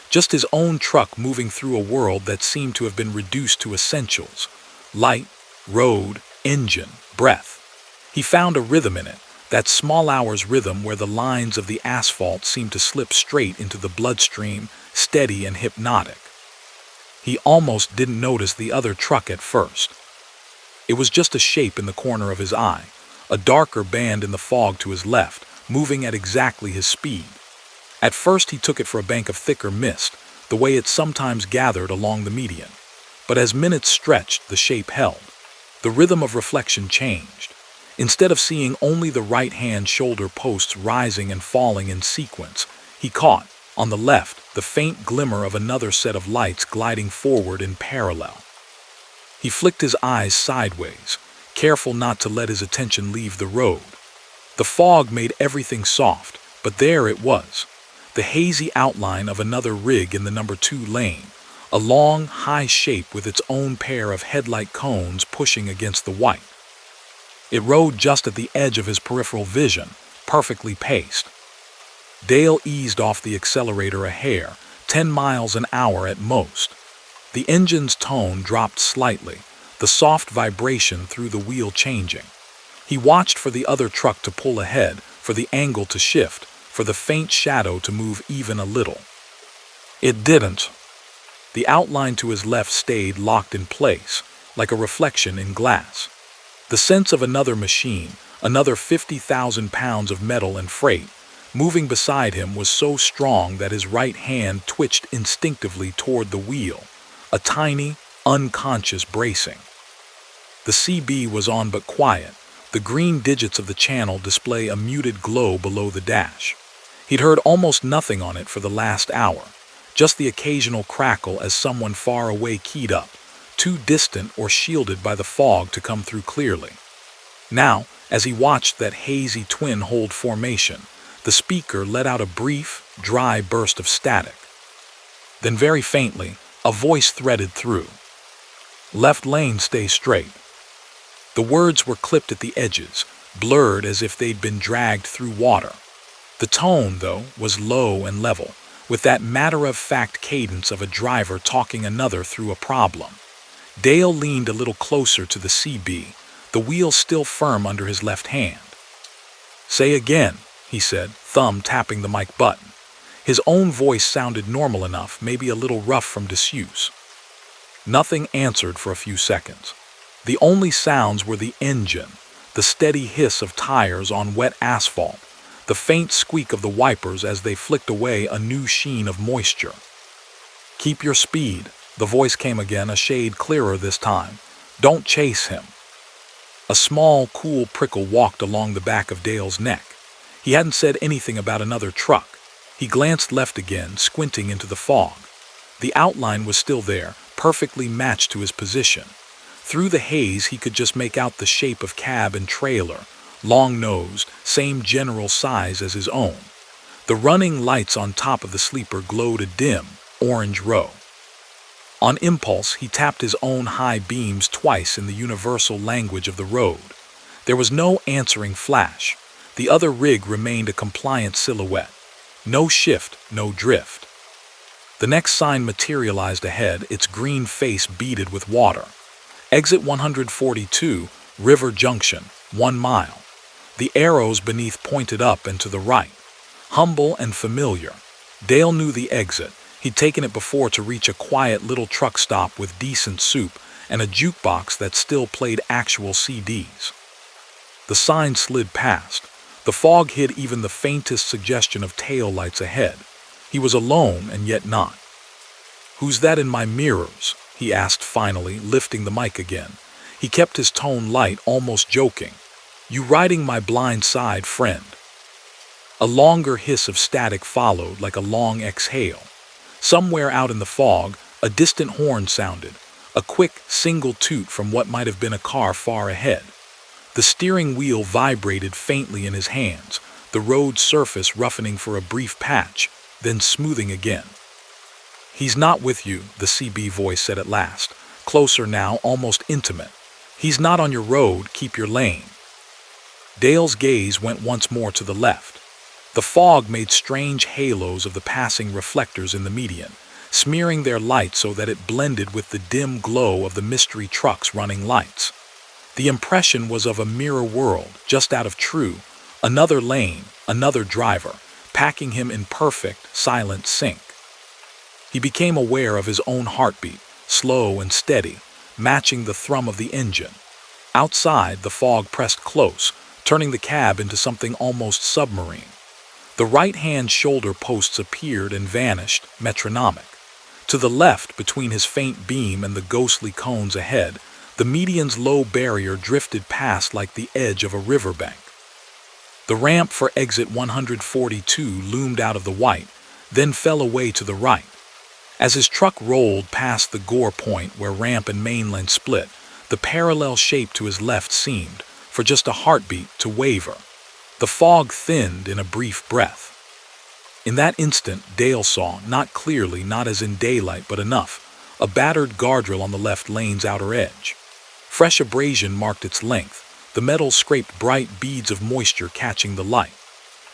Just his own truck moving through a world that seemed to have been reduced to essentials: light, road, engine, breath. He found a rhythm in it, that small hour's rhythm where the lines of the asphalt seemed to slip straight into the bloodstream, steady and hypnotic. He almost didn't notice the other truck at first. It was just a shape in the corner of his eye, a darker band in the fog to his left, moving at exactly his speed. At first he took it for a bank of thicker mist, the way it sometimes gathered along the median. But as minutes stretched, the shape held. The rhythm of reflection changed. Instead of seeing only the right-hand shoulder posts rising and falling in sequence, he caught, on the left, the faint glimmer of another set of lights gliding forward in parallel. He flicked his eyes sideways, careful not to let his attention leave the road. The fog made everything soft, but there it was, the hazy outline of another rig in the number 2 lane, a long, high shape with its own pair of headlight cones pushing against the white. It rode just at the edge of his peripheral vision, perfectly paced. Dale eased off the accelerator a hair, 10 miles an hour at most. The engine's tone dropped slightly, the soft vibration through the wheel changing. He watched for the other truck to pull ahead, for the angle to shift, for the faint shadow to move even a little. It didn't. The outline to his left stayed locked in place, like a reflection in glass. The sense of another machine, another 50,000 pounds of metal and freight, moving beside him was so strong that his right hand twitched instinctively toward the wheel, a tiny, unconscious bracing. The CB was on but quiet, the green digits of the channel display a muted glow below the dash. He'd heard almost nothing on it for the last hour, just the occasional crackle as someone far away keyed up, too distant or shielded by the fog to come through clearly. Now, as he watched that hazy twin hold formation, the speaker let out a brief, dry burst of static. Then very faintly, a voice threaded through. "Left lane, stay straight." The words were clipped at the edges, blurred as if they'd been dragged through water. The tone, though, was low and level, with that matter-of-fact cadence of a driver talking another through a problem. Dale leaned a little closer to the CB, the wheel still firm under his left hand. "Say again," he said, thumb tapping the mic button. His own voice sounded normal enough, maybe a little rough from disuse. Nothing answered for a few seconds. The only sounds were the engine, the steady hiss of tires on wet asphalt, the faint squeak of the wipers as they flicked away a new sheen of moisture. "Keep your speed," the voice came again, a shade clearer this time. "Don't chase him." A small, cool prickle walked along the back of Dale's neck. He hadn't said anything about another truck. He glanced left again, squinting into the fog. The outline was still there, perfectly matched to his position. Through the haze he could just make out the shape of cab and trailer, long-nosed, same general size as his own. The running lights on top of the sleeper glowed a dim, orange row. On impulse, he tapped his own high beams twice in the universal language of the road. There was no answering flash. The other rig remained a compliant silhouette. No shift, no drift. The next sign materialized ahead, its green face beaded with water. Exit 142, River Junction, 1 mile. The arrows beneath pointed up and to the right. Humble and familiar. Dale knew the exit. He'd taken it before to reach a quiet little truck stop with decent soup and a jukebox that still played actual CDs. The sign slid past. The fog hid even the faintest suggestion of taillights ahead. He was alone and yet not. "Who's that in my mirrors?" he asked finally, lifting the mic again. He kept his tone light, almost joking. "You riding my blind side, friend?" A longer hiss of static followed, like a long exhale. Somewhere out in the fog, a distant horn sounded, a quick, single toot from what might have been a car far ahead. The steering wheel vibrated faintly in his hands, the road surface roughening for a brief patch, then smoothing again. "He's not with you," the CB voice said at last, closer now, almost intimate. "He's not on your road, keep your lane." Dale's gaze went once more to the left. The fog made strange halos of the passing reflectors in the median, smearing their light so that it blended with the dim glow of the mystery truck's running lights. The impression was of a mirror world, just out of True, Another lane, another driver, packing him in perfect, silent sync. He became aware of his own heartbeat, slow and steady, matching the thrum of the engine. Outside, the fog pressed close, turning the cab into something almost submarine. The right-hand shoulder posts appeared and vanished, metronomic. To the left, between his faint beam and the ghostly cones ahead, the median's low barrier drifted past like the edge of a riverbank. The ramp for exit 142 loomed out of the white, then fell away to the right. As his truck rolled past the gore point where ramp and mainline split, the parallel shape to his left seemed, for just a heartbeat, to waver. The fog thinned in a brief breath. In that instant, Dale saw, not clearly, not as in daylight, but enough, a battered guardrail on the left lane's outer edge. Fresh abrasion marked its length. The metal scraped bright beads of moisture catching the light.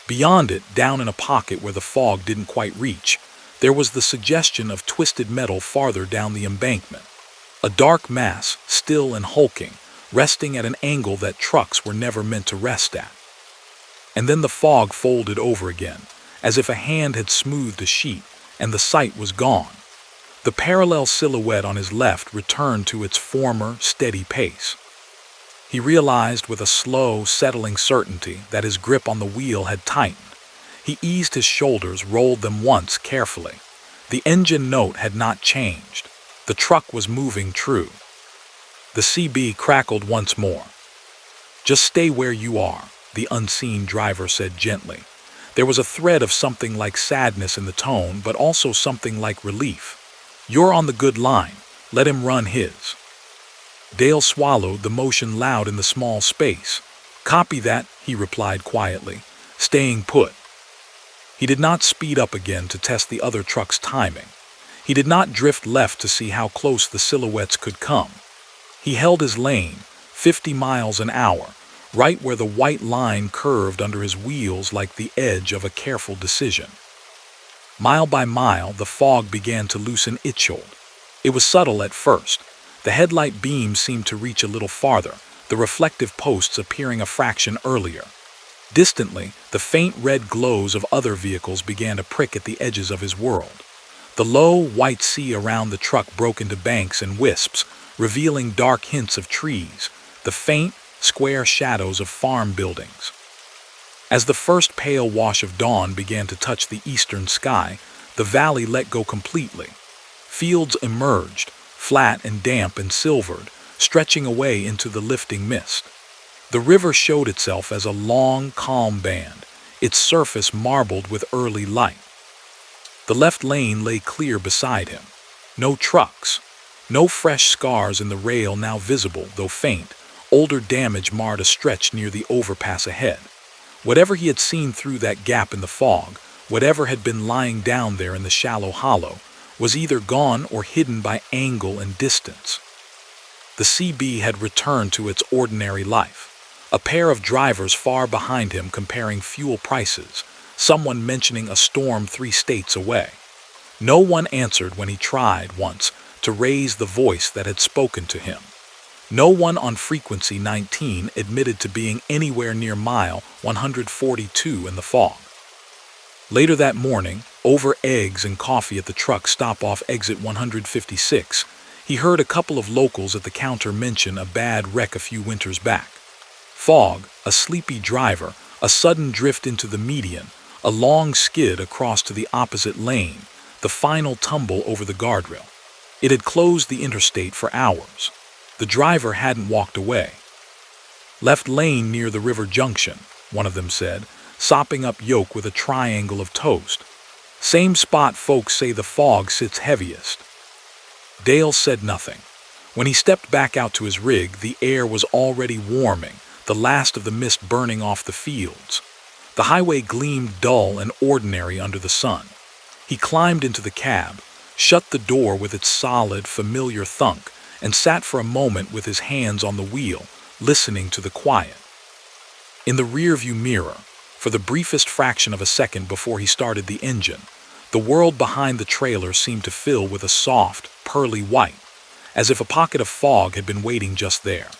Beyond it, down in a pocket where the fog didn't quite reach, there was the suggestion of twisted metal farther down the embankment. A dark mass, still and hulking, resting at an angle that trucks were never meant to rest at. And then the fog folded over again, as if a hand had smoothed a sheet, and the sight was gone. The parallel silhouette on his left returned to its former, steady pace. He realized with a slow, settling certainty that his grip on the wheel had tightened. He eased his shoulders, rolled them once carefully. The engine note had not changed. The truck was moving true. The CB crackled once more. "Just stay where you are," the unseen driver said gently. There was a thread of something like sadness in the tone, but also something like relief. "You're on the good line. Let him run his." Dale swallowed, the motion loud in the small space. "Copy that," he replied quietly, staying put. He did not speed up again to test the other truck's timing. He did not drift left to see how close the silhouettes could come. He held his lane, 50 miles an hour, right where the white line curved under his wheels like the edge of a careful decision. Mile by mile, the fog began to loosen its hold. It was subtle at first. The headlight beams seemed to reach a little farther, the reflective posts appearing a fraction earlier. Distantly, the faint red glows of other vehicles began to prick at the edges of his world. The low, white sea around the truck broke into banks and wisps, revealing dark hints of trees, the faint, square shadows of farm buildings. As the first pale wash of dawn began to touch the eastern sky, the valley let go completely. Fields emerged, flat and damp and silvered, stretching away into the lifting mist. The river showed itself as a long, calm band, its surface marbled with early light. The left lane lay clear beside him. No trucks. No fresh scars in the rail now visible, though faint. Older damage marred a stretch near the overpass ahead. Whatever he had seen through that gap in the fog, whatever had been lying down there in the shallow hollow, was either gone or hidden by angle and distance. The CB had returned to its ordinary life. A pair of drivers far behind him comparing fuel prices, someone mentioning a storm 3 states away. No one answered when he tried once to raise the voice that had spoken to him. No one on frequency 19 admitted to being anywhere near mile 142 in the fog. Later that morning, over eggs and coffee at the truck stop off exit 156, he heard a couple of locals at the counter mention a bad wreck a few winters back. Fog, a sleepy driver, a sudden drift into the median, a long skid across to the opposite lane, the final tumble over the guardrail. It had closed the interstate for hours. The driver hadn't walked away. "Left lane near the river junction," one of them said, sopping up yolk with a triangle of toast. "Same spot folks say the fog sits heaviest." Dale said nothing. When he stepped back out to his rig, the air was already warming, the last of the mist burning off the fields. The highway gleamed dull and ordinary under the sun. He climbed into the cab, shut the door with its solid, familiar thunk, and sat for a moment with his hands on the wheel, listening to the quiet. In the rearview mirror, for the briefest fraction of a second before he started the engine, the world behind the trailer seemed to fill with a soft, pearly white, as if a pocket of fog had been waiting just there.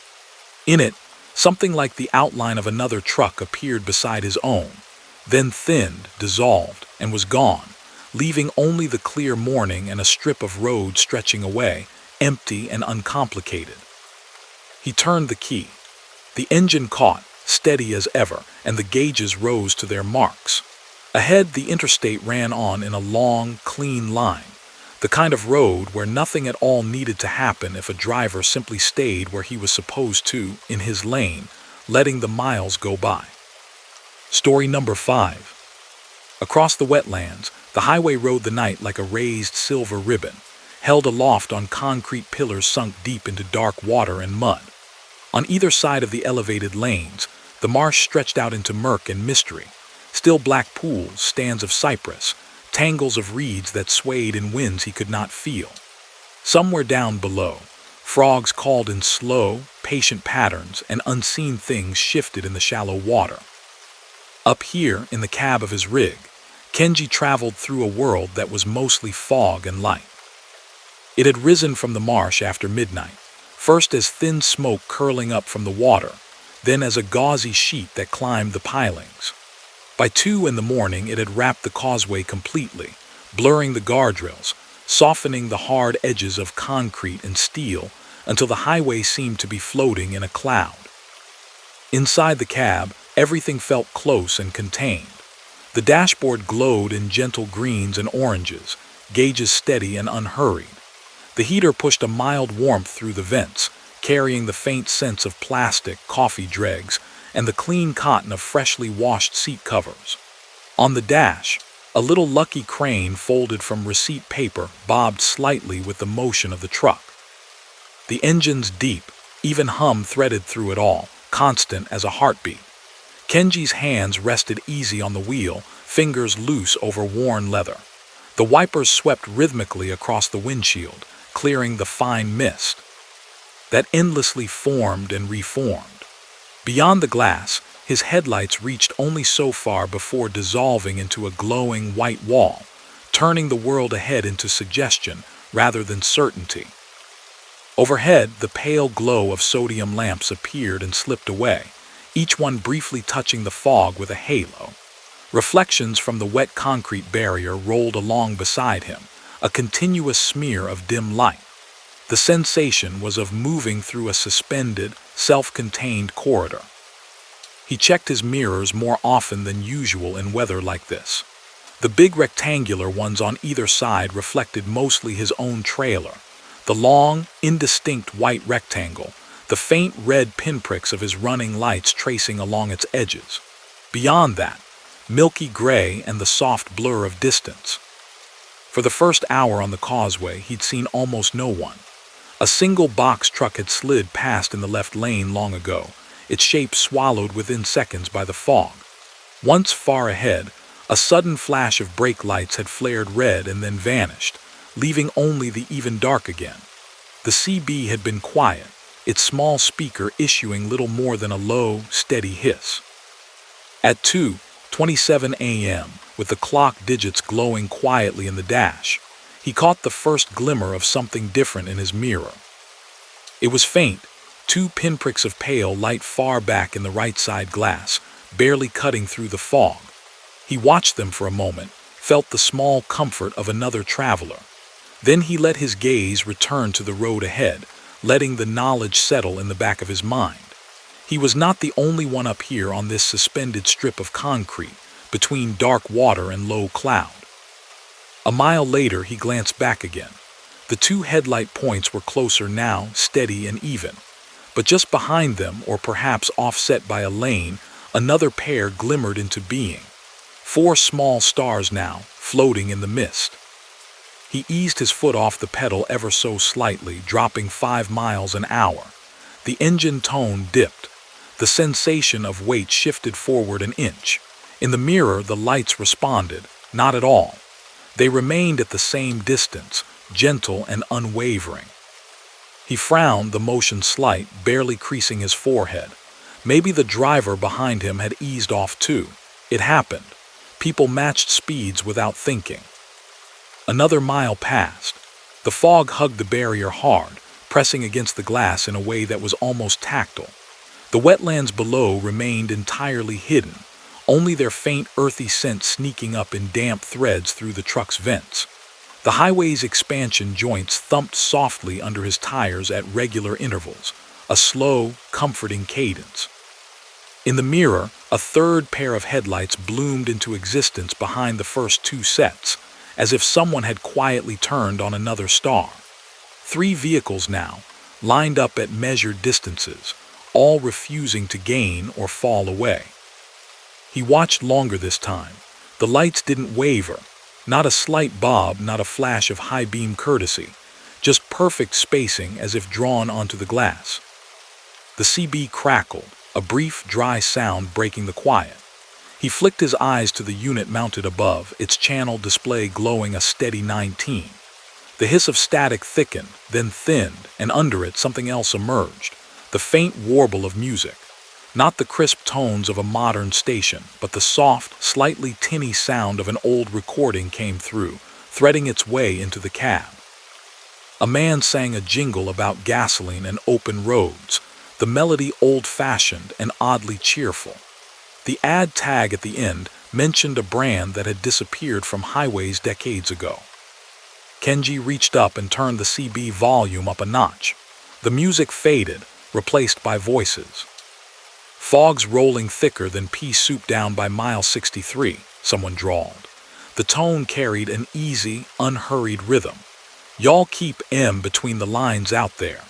In it, Something like the outline of another truck appeared beside his own, then thinned, dissolved, and was gone, leaving only the clear morning and a strip of road stretching away, empty and uncomplicated. He turned the key. The engine caught, steady as ever, and the gauges rose to their marks. Ahead, the interstate ran on in a long, clean line, the kind of road where nothing at all needed to happen if a driver simply stayed where he was supposed to, in his lane, letting the miles go by. Story number 5. Across the wetlands, the highway rode the night like a raised silver ribbon, held aloft on concrete pillars sunk deep into dark water and mud. On either side of the elevated lanes, the marsh stretched out into murk and mystery, still black pools, stands of cypress, tangles of reeds that swayed in winds he could not feel. Somewhere down below, frogs called in slow, patient patterns, and unseen things shifted in the shallow water. Up here, in the cab of his rig, Kenji traveled through a world that was mostly fog and light. It had risen from the marsh after midnight, first as thin smoke curling up from the water, then as a gauzy sheet that climbed the pilings. By 2 in the morning, it had wrapped the causeway completely, blurring the guardrails, softening the hard edges of concrete and steel until the highway seemed to be floating in a cloud. Inside the cab, everything felt close and contained. The dashboard glowed in gentle greens and oranges, gauges steady and unhurried. The heater pushed a mild warmth through the vents, carrying the faint scents of plastic, coffee dregs, and the clean cotton of freshly washed seat covers. On the dash, a little Lucky crane folded from receipt paper bobbed slightly with the motion of the truck. The engine's deep, even hum threaded through it all, constant as a heartbeat. Kenji's hands rested easy on the wheel, fingers loose over worn leather. The wipers swept rhythmically across the windshield, clearing the fine mist that endlessly formed and reformed. Beyond the glass, his headlights reached only so far before dissolving into a glowing white wall, turning the world ahead into suggestion rather than certainty. Overhead, the pale glow of sodium lamps appeared and slipped away, each one briefly touching the fog with a halo. Reflections from the wet concrete barrier rolled along beside him, a continuous smear of dim light. The sensation was of moving through a suspended, self-contained corridor. He checked his mirrors more often than usual in weather like this. The big rectangular ones on either side reflected mostly his own trailer, the long, indistinct white rectangle, the faint red pinpricks of his running lights tracing along its edges. Beyond that, milky gray and the soft blur of distance. For the first hour on the causeway, he'd seen almost no one. A single box truck had slid past in the left lane long ago, its shape swallowed within seconds by the fog. Once far ahead, a sudden flash of brake lights had flared red and then vanished, leaving only the even dark again. The CB had been quiet, its small speaker issuing little more than a low, steady hiss. At 2:27 a.m., with the clock digits glowing quietly in the dash, he caught the first glimmer of something different in his mirror. It was faint, 2 pinpricks of pale light far back in the right side glass, barely cutting through the fog. He watched them for a moment, felt the small comfort of another traveler. Then he let his gaze return to the road ahead, letting the knowledge settle in the back of his mind. He was not the only one up here on this suspended strip of concrete, between dark water and low cloud. A mile later, he glanced back again. The 2 headlight points were closer now, steady and even. But just behind them, or perhaps offset by a lane, another pair glimmered into being. 4 small stars now, floating in the mist. He eased his foot off the pedal ever so slightly, dropping 5 miles an hour. The engine tone dipped. The sensation of weight shifted forward an inch. In the mirror, the lights responded, not at all. They remained at the same distance, gentle and unwavering. He frowned, the motion slight, barely creasing his forehead. Maybe the driver behind him had eased off too. It happened. People matched speeds without thinking. Another mile passed. The fog hugged the barrier hard, pressing against the glass in a way that was almost tactile. The wetlands below remained entirely hidden, only their faint earthy scent sneaking up in damp threads through the truck's vents. The highway's expansion joints thumped softly under his tires at regular intervals, a slow, comforting cadence. In the mirror, a third pair of headlights bloomed into existence behind the first two sets, as if someone had quietly turned on another star. 3 vehicles now, lined up at measured distances, all refusing to gain or fall away. He watched longer this time. The lights didn't waver, not a slight bob, not a flash of high-beam courtesy, just perfect spacing as if drawn onto the glass. The CB crackled, a brief, dry sound breaking the quiet. He flicked his eyes to the unit mounted above, its channel display glowing a steady 19. The hiss of static thickened, then thinned, and under it something else emerged, the faint warble of music. Not the crisp tones of a modern station, but the soft, slightly tinny sound of an old recording came through, threading its way into the cab. A man sang a jingle about gasoline and open roads, the melody old-fashioned and oddly cheerful. The ad tag at the end mentioned a brand that had disappeared from highways decades ago. Kenji reached up and turned the CB volume up a notch. The music faded, replaced by voices. Fog's rolling thicker than pea soup down by mile 63, someone drawled. The tone carried an easy, unhurried rhythm. Y'all keep M between the lines out there.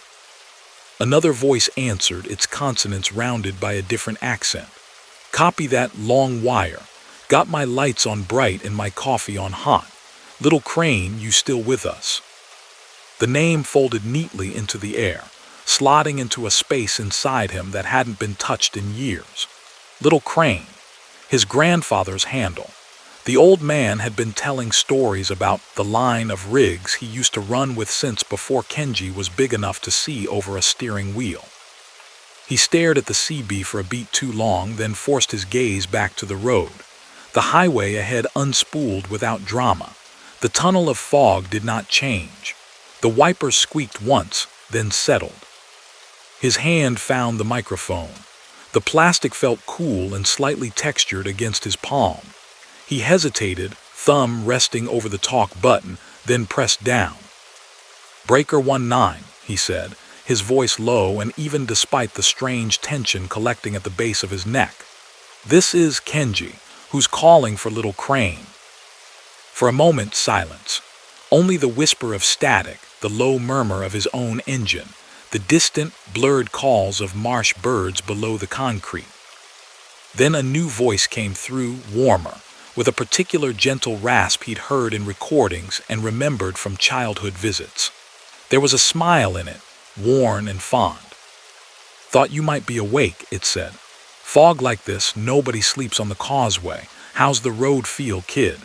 Another voice answered, its consonants rounded by a different accent. Copy that, long wire. Got my lights on bright and my coffee on hot. Little Crane, you still with us? The name folded neatly into the air, slotting into a space inside him that hadn't been touched in years. Little Crane, his grandfather's handle. The old man had been telling stories about the line of rigs he used to run with since before Kenji was big enough to see over a steering wheel. He stared at the CB for a beat too long, then forced his gaze back to the road. The highway ahead unspooled without drama. The tunnel of fog did not change. The wipers squeaked once, then settled. His hand found the microphone. The plastic felt cool and slightly textured against his palm. He hesitated, thumb resting over the talk button, then pressed down. "Breaker 19, he said, his voice low and even despite the strange tension collecting at the base of his neck. "This is Kenji, who's calling for Little Crane." For a moment, silence. Only the whisper of static, the low murmur of his own engine, the distant, blurred calls of marsh birds below the concrete. Then a new voice came through, warmer, with a particular gentle rasp he'd heard in recordings and remembered from childhood visits. There was a smile in it, worn and fond. "Thought you might be awake," it said. "Fog like this, nobody sleeps on the causeway. How's the road feel, kid?"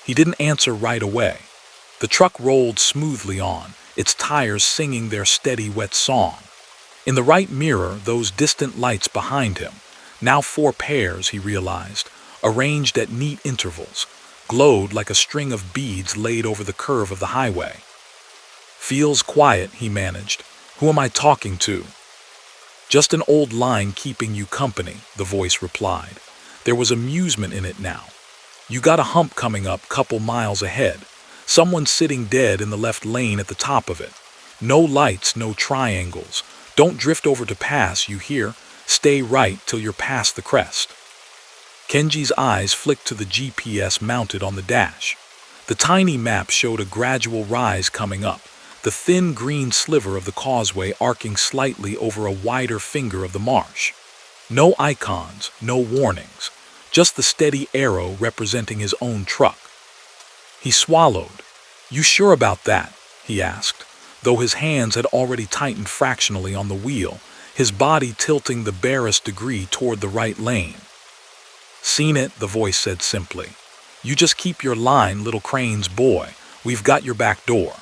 He didn't answer right away. The truck rolled smoothly on, its tires singing their steady, wet song. In the right mirror, those distant lights behind him, now 4 pairs, he realized, arranged at neat intervals, glowed like a string of beads laid over the curve of the highway. "Feels quiet," he managed. "Who am I talking to?" "Just an old line keeping you company," the voice replied. There was amusement in it now. "You got a hump coming up couple miles ahead. Someone sitting dead in the left lane at the top of it. No lights, no triangles. Don't drift over to pass, you hear? Stay right till you're past the crest." Kenji's eyes flicked to the GPS mounted on the dash. The tiny map showed a gradual rise coming up, the thin green sliver of the causeway arcing slightly over a wider finger of the marsh. No icons, no warnings, just the steady arrow representing his own truck. He swallowed. "You sure about that?" he asked, though his hands had already tightened fractionally on the wheel, his body tilting the barest degree toward the right lane. "Seen it," the voice said simply. "You just keep your line, Little Crane's boy. We've got your back door."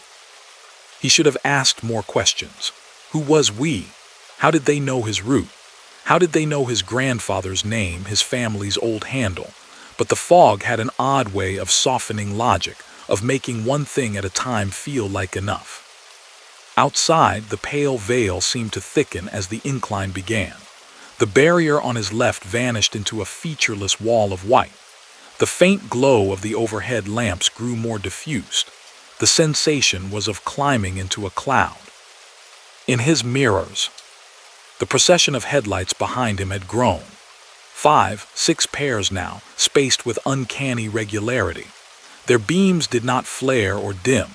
He should have asked more questions. Who was we? How did they know his route? How did they know his grandfather's name, his family's old handle? But the fog had an odd way of softening logic, of making one thing at a time feel like enough. Outside, the pale veil seemed to thicken as the incline began. The barrier on his left vanished into a featureless wall of white. The faint glow of the overhead lamps grew more diffused. The sensation was of climbing into a cloud. In his mirrors, the procession of headlights behind him had grown. 5, 6 pairs now, spaced with uncanny regularity. Their beams did not flare or dim.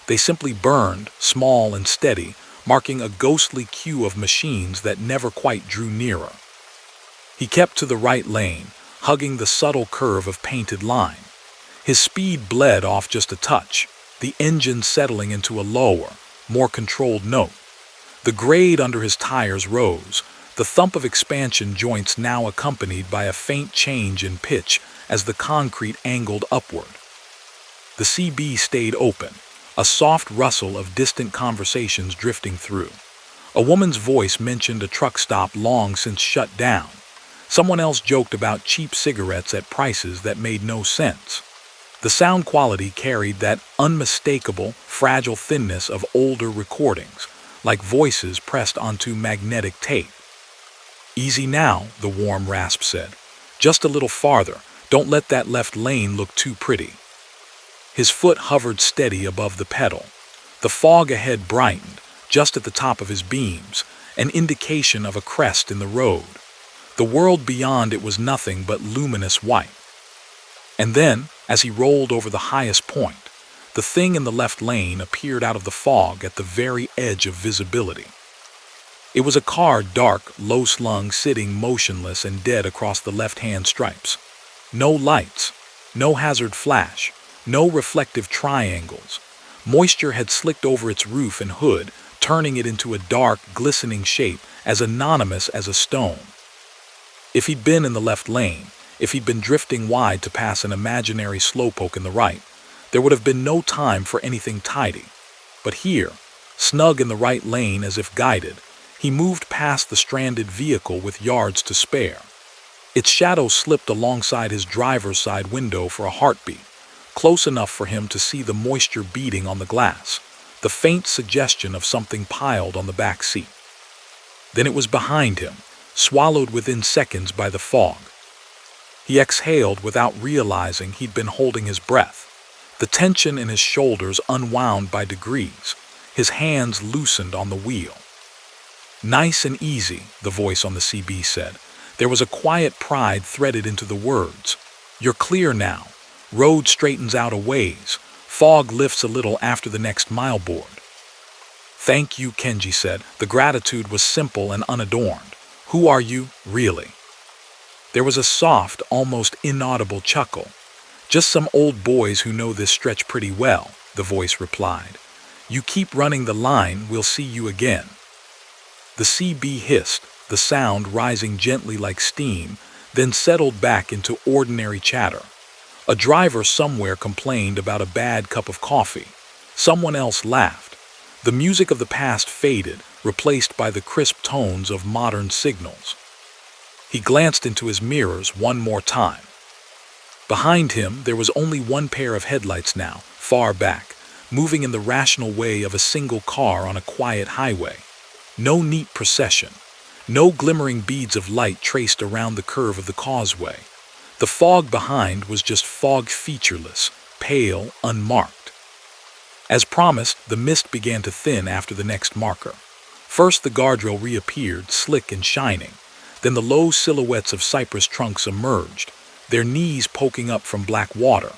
They simply burned, small and steady, marking a ghostly queue of machines that never quite drew nearer. He kept to the right lane, hugging the subtle curve of painted line. His speed bled off just a touch, the engine settling into a lower, more controlled note. The grade under his tires rose, the thump of expansion joints now accompanied by a faint change in pitch as the concrete angled upward. The CB stayed open, a soft rustle of distant conversations drifting through. A woman's voice mentioned a truck stop long since shut down. Someone else joked about cheap cigarettes at prices that made no sense. The sound quality carried that unmistakable, fragile thinness of older recordings, like voices pressed onto magnetic tape. "Easy now," the warm rasp said. "Just a little farther. Don't let that left lane look too pretty." His foot hovered steady above the pedal. The fog ahead brightened, just at the top of his beams, an indication of a crest in the road. The world beyond it was nothing but luminous white. And then, as he rolled over the highest point, the thing in the left lane appeared out of the fog at the very edge of visibility. It was a car, dark, low-slung, sitting motionless and dead across the left-hand stripes. No lights, no hazard flash, no reflective triangles. Moisture had slicked over its roof and hood, turning it into a dark, glistening shape as anonymous as a stone. If he'd been in the left lane, if he'd been drifting wide to pass an imaginary slowpoke in the right, there would have been no time for anything tidy. But here, snug in the right lane as if guided, he moved past the stranded vehicle with yards to spare. Its shadow slipped alongside his driver's side window for a heartbeat, close enough for him to see the moisture beading on the glass, the faint suggestion of something piled on the back seat. Then it was behind him, swallowed within seconds by the fog. He exhaled without realizing he'd been holding his breath. The tension in his shoulders unwound by degrees, his hands loosened on the wheel. "Nice and easy," the voice on the CB said. There was a quiet pride threaded into the words. "You're clear now. Road straightens out a ways. Fog lifts a little after the next mileboard." "Thank you," Kenji said. The gratitude was simple and unadorned. "Who are you, really?" There was a soft, almost inaudible chuckle. "Just some old boys who know this stretch pretty well," the voice replied. "You keep running the line, we'll see you again." The CB hissed, the sound rising gently like steam, then settled back into ordinary chatter. A driver somewhere complained about a bad cup of coffee. Someone else laughed. The music of the past faded, replaced by the crisp tones of modern signals. He glanced into his mirrors one more time. Behind him, there was only one pair of headlights now, far back, moving in the rational way of a single car on a quiet highway. No neat procession. No glimmering beads of light traced around the curve of the causeway. The fog behind was just fog, featureless, pale, unmarked. As promised, the mist began to thin after the next marker. First, the guardrail reappeared, slick and shining. Then the low silhouettes of cypress trunks emerged, their knees poking up from black water.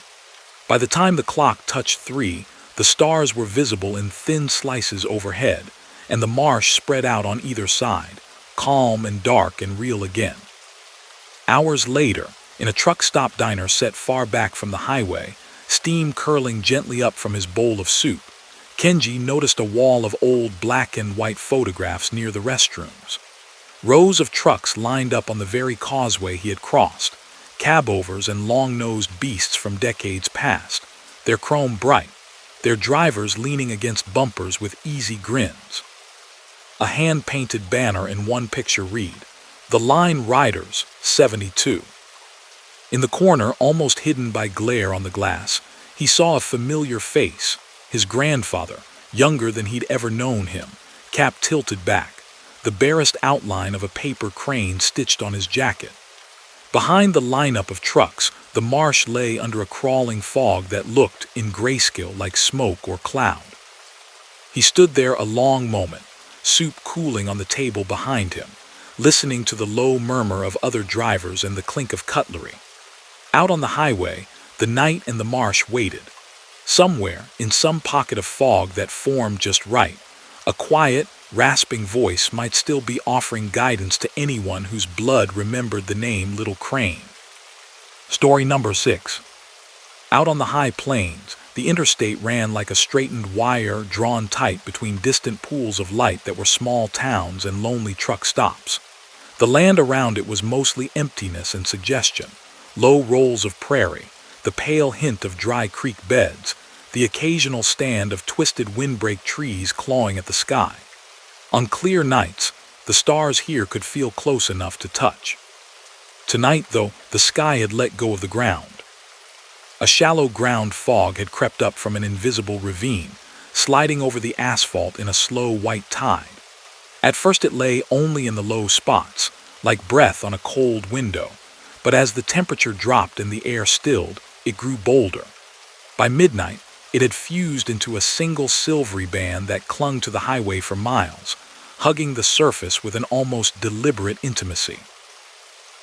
By the time the clock touched 3, the stars were visible in thin slices overhead, and the marsh spread out on either side, calm and dark and real again. Hours later, in a truck stop diner set far back from the highway, steam curling gently up from his bowl of soup, Kenji noticed a wall of old black and white photographs near the restrooms. Rows of trucks lined up on the very causeway he had crossed, cabovers and long-nosed beasts from decades past, their chrome bright, their drivers leaning against bumpers with easy grins. A hand-painted banner in one picture read, "The Line Riders, 72." In the corner, almost hidden by glare on the glass, he saw a familiar face, his grandfather, younger than he'd ever known him, cap tilted back, the barest outline of a paper crane stitched on his jacket. Behind the lineup of trucks, the marsh lay under a crawling fog that looked, in grayscale, like smoke or cloud. He stood there a long moment, soup cooling on the table behind him, listening to the low murmur of other drivers and the clink of cutlery. Out on the highway, the night and the marsh waited. Somewhere, in some pocket of fog that formed just right, a quiet, rasping voice might still be offering guidance to anyone whose blood remembered the name Little Crane. Story number 6. Out on the high plains, the interstate ran like a straightened wire drawn tight between distant pools of light that were small towns and lonely truck stops. The land around it was mostly emptiness and suggestion, low rolls of prairie, the pale hint of dry creek beds, the occasional stand of twisted windbreak trees clawing at the sky. On clear nights, the stars here could feel close enough to touch. Tonight, though, the sky had let go of the ground. A shallow ground fog had crept up from an invisible ravine, sliding over the asphalt in a slow white tide. At first it lay only in the low spots, like breath on a cold window, but as the temperature dropped and the air stilled, it grew bolder. By midnight, it had fused into a single silvery band that clung to the highway for miles, hugging the surface with an almost deliberate intimacy.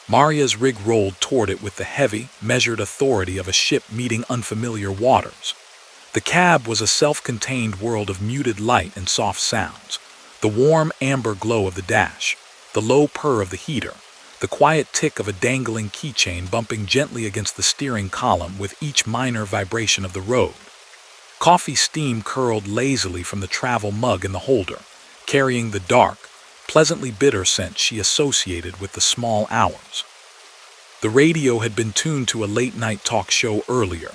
Maria's rig rolled toward it with the heavy, measured authority of a ship meeting unfamiliar waters. The cab was a self-contained world of muted light and soft sounds, the warm amber glow of the dash, the low purr of the heater, the quiet tick of a dangling keychain bumping gently against the steering column with each minor vibration of the road. Coffee steam curled lazily from the travel mug in the holder, carrying the dark, pleasantly bitter scent she associated with the small hours. The radio had been tuned to a late-night talk show earlier,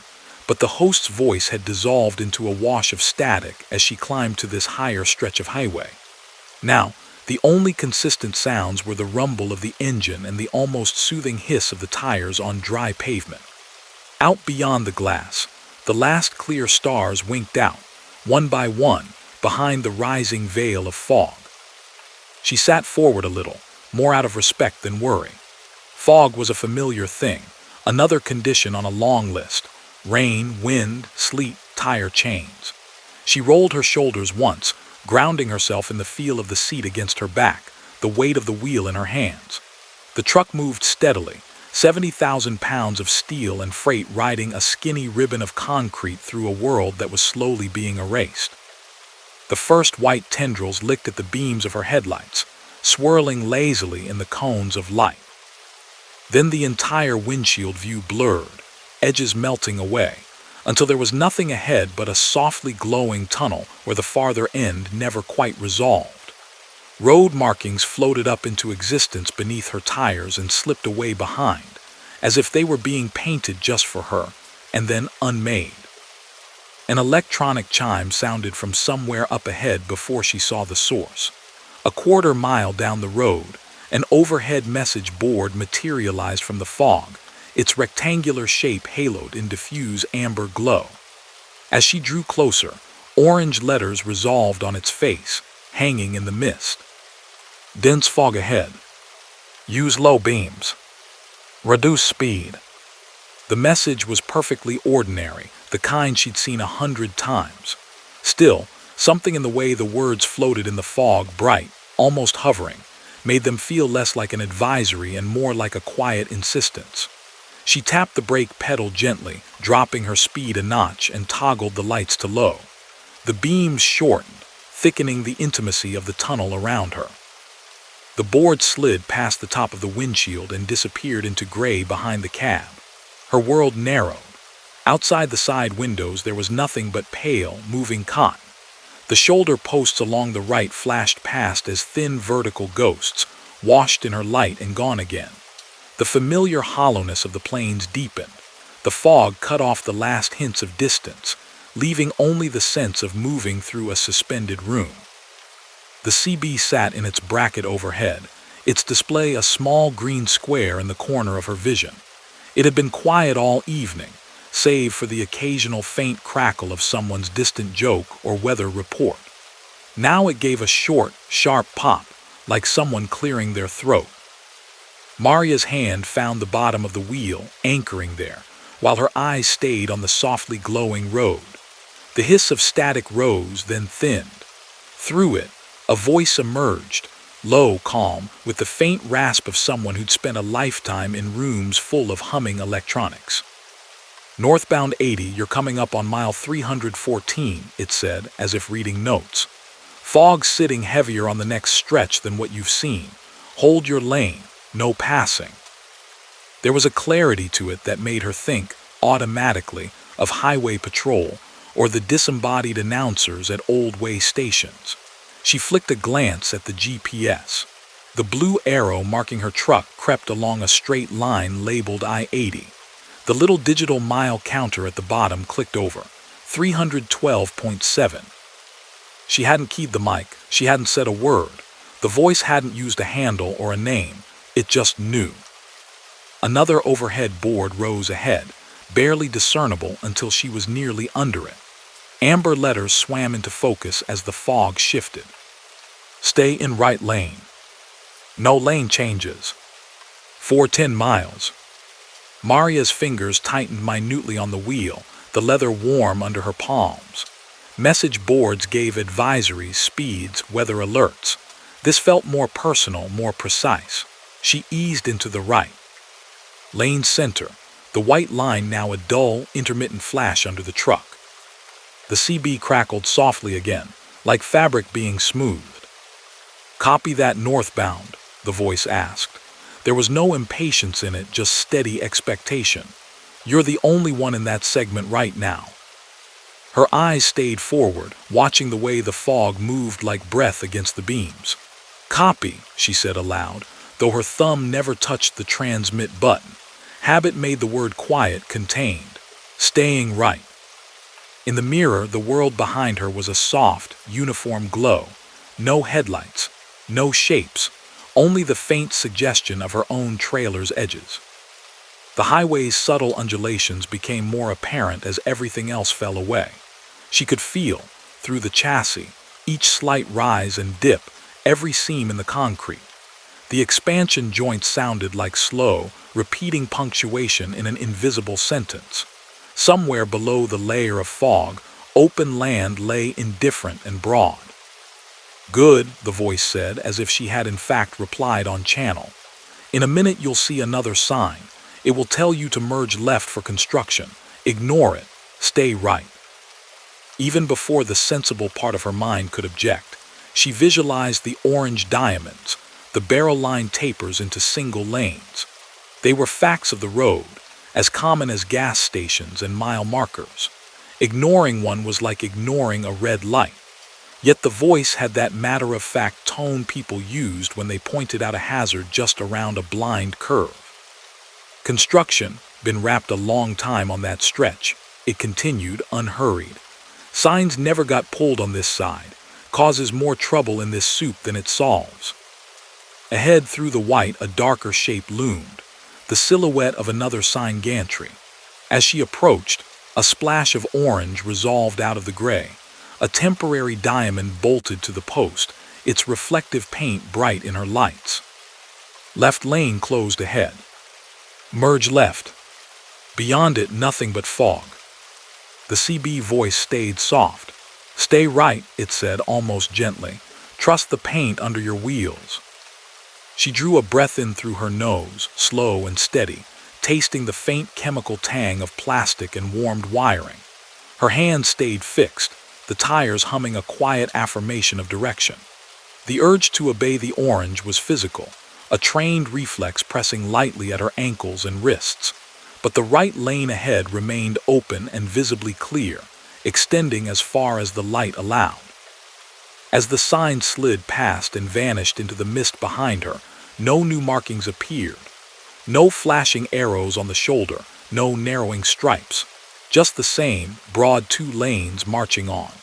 but the host's voice had dissolved into a wash of static as she climbed to this higher stretch of highway. Now, the only consistent sounds were the rumble of the engine and the almost soothing hiss of the tires on dry pavement. Out beyond the glass, the last clear stars winked out, one by one, behind the rising veil of fog. She sat forward a little, more out of respect than worry. Fog was a familiar thing, another condition on a long list: rain, wind, sleet, tire chains. She rolled her shoulders once, grounding herself in the feel of the seat against her back, the weight of the wheel in her hands. The truck moved steadily, 70,000 pounds of steel and freight riding a skinny ribbon of concrete through a world that was slowly being erased. The first white tendrils licked at the beams of her headlights, swirling lazily in the cones of light. Then the entire windshield view blurred, edges melting away, until there was nothing ahead but a softly glowing tunnel where the farther end never quite resolved. Road markings floated up into existence beneath her tires and slipped away behind, as if they were being painted just for her, and then unmade. An electronic chime sounded from somewhere up ahead before she saw the source. A quarter mile down the road, an overhead message board materialized from the fog, its rectangular shape haloed in diffuse amber glow. As she drew closer, orange letters resolved on its face, hanging in the mist. Dense fog ahead. Use low beams. Reduce speed. The message was perfectly ordinary, the kind she'd seen 100 times. Still, something in the way the words floated in the fog, bright, almost hovering, made them feel less like an advisory and more like a quiet insistence. She tapped the brake pedal gently, dropping her speed a notch, and toggled the lights to low. The beams shortened, thickening the intimacy of the tunnel around her. The board slid past the top of the windshield and disappeared into gray behind the cab. Her world narrowed. Outside the side windows there was nothing but pale, moving cotton. The shoulder posts along the right flashed past as thin vertical ghosts, washed in her light and gone again. The familiar hollowness of the plains deepened. The fog cut off the last hints of distance, leaving only the sense of moving through a suspended room. The CB sat in its bracket overhead, its display a small green square in the corner of her vision. It had been quiet all evening, save for the occasional faint crackle of someone's distant joke or weather report. Now it gave a short, sharp pop, like someone clearing their throat. Maria's hand found the bottom of the wheel, anchoring there, while her eyes stayed on the softly glowing road. The hiss of static rose, then thinned. Through it, a voice emerged, low, calm, with the faint rasp of someone who'd spent a lifetime in rooms full of humming electronics. "Northbound 80, you're coming up on mile 314, it said, as if reading notes. "Fog's sitting heavier on the next stretch than what you've seen. Hold your lane, no passing." There was a clarity to it that made her think, automatically, of highway patrol or the disembodied announcers at old way stations. She flicked a glance at the GPS. The blue arrow marking her truck crept along a straight line labeled I-80. The little digital mile counter at the bottom clicked over, 312.7. She hadn't keyed the mic, she hadn't said a word. The voice hadn't used a handle or a name, it just knew. Another overhead board rose ahead, barely discernible until she was nearly under it. Amber letters swam into focus as the fog shifted. "Stay in right lane. No lane changes. 410 miles. Maria's fingers tightened minutely on the wheel, the leather warm under her palms. Message boards gave advisories, speeds, weather alerts. This felt more personal, more precise. She eased into the right. Lane center, the white line now a dull, intermittent flash under the truck. The CB crackled softly again, like fabric being smoothed. "Copy that northbound," the voice asked. There was no impatience in it, just steady expectation. "You're the only one in that segment right now." Her eyes stayed forward, watching the way the fog moved like breath against the beams. "Copy," she said aloud, though her thumb never touched the transmit button. Habit made the word quiet, contained. "Staying right." In the mirror, the world behind her was a soft, uniform glow. No headlights, no shapes, only the faint suggestion of her own trailer's edges. The highway's subtle undulations became more apparent as everything else fell away. She could feel, through the chassis, each slight rise and dip, every seam in the concrete. The expansion joints sounded like slow, repeating punctuation in an invisible sentence. Somewhere below the layer of fog, open land lay indifferent and broad. "Good," the voice said, as if she had in fact replied on channel. "In a minute you'll see another sign. It will tell you to merge left for construction. Ignore it. Stay right." Even before the sensible part of her mind could object, she visualized the orange diamonds, the barrel line tapers into single lanes. They were facts of the road, as common as gas stations and mile markers. Ignoring one was like ignoring a red light. Yet the voice had that matter-of-fact tone people used when they pointed out a hazard just around a blind curve. "Construction, been wrapped a long time on that stretch," it continued, unhurried. "Signs never got pulled on this side. Causes more trouble in this soup than it solves." Ahead through the white, a darker shape loomed, the silhouette of another sign gantry. As she approached, a splash of orange resolved out of the gray. A temporary diamond bolted to the post, its reflective paint bright in her lights. Left lane closed ahead. "Merge left." Beyond it, nothing but fog. The CB voice stayed soft. "Stay right," it said almost gently. "Trust the paint under your wheels." She drew a breath in through her nose, slow and steady, tasting the faint chemical tang of plastic and warmed wiring. Her hand stayed fixed, the tires humming a quiet affirmation of direction. The urge to obey the orange was physical, a trained reflex pressing lightly at her ankles and wrists. But the right lane ahead remained open and visibly clear, extending as far as the light allowed. As the sign slid past and vanished into the mist behind her, no new markings appeared. No flashing arrows on the shoulder, no narrowing stripes. Just the same, broad 2 lanes marching on.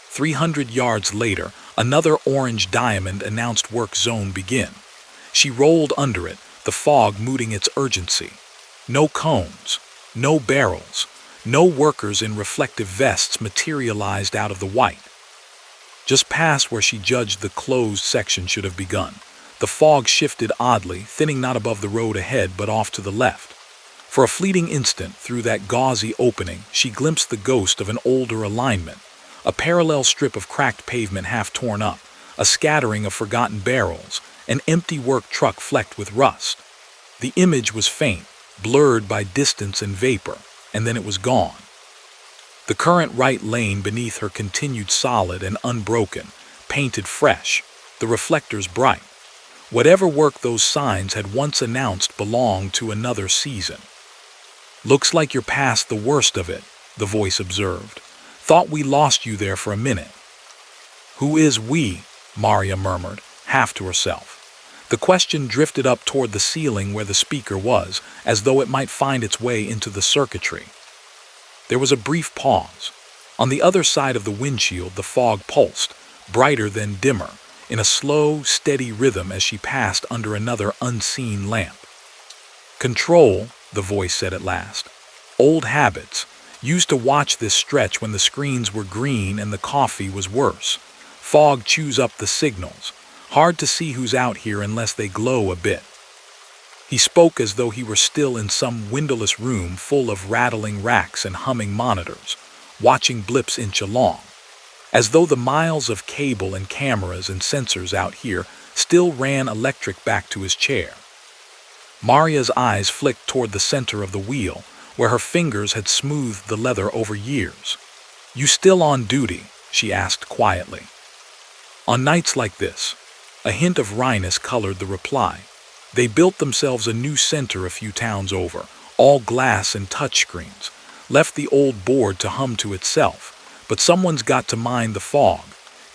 300 yards later, another orange diamond announced work zone begin. She rolled under it, the fog mooting its urgency. No cones, No barrels, no workers in reflective vests materialized out of the white. Just past where she judged the closed section should have begun, the fog shifted oddly, thinning not above the road ahead but off to the left. For a fleeting instant, through that gauzy opening, she glimpsed the ghost of an older alignment, a parallel strip of cracked pavement half torn up, a scattering of forgotten barrels, an empty work truck flecked with rust. The image was faint, blurred by distance and vapor, and then it was gone. The current right lane beneath her continued solid and unbroken, painted fresh, the reflectors bright. Whatever work those signs had once announced belonged to another season. "Looks like you're past the worst of it," the voice observed. "Thought we lost you there for a minute." "Who is we?" Maria murmured, half to herself. The question drifted up toward the ceiling where the speaker was, as though it might find its way into the circuitry. There was a brief pause. On the other side of the windshield, the fog pulsed, brighter then dimmer, in a slow, steady rhythm as she passed under another unseen lamp. "Control," the voice said at last. "Old habits. Used to watch this stretch when the screens were green and the coffee was worse. Fog chews up the signals. Hard to see who's out here unless they glow a bit." He spoke as though he were still in some windowless room full of rattling racks and humming monitors, watching blips inch along. As though the miles of cable and cameras and sensors out here still ran electric back to his chair. Maria's eyes flicked toward the center of the wheel, where her fingers had smoothed the leather over years. "You still on duty?" she asked quietly. "On nights like this." A hint of wryness colored the reply. They built themselves a new center a few towns over, all glass and touchscreens, left the old board to hum to itself, but someone's got to mind the fog.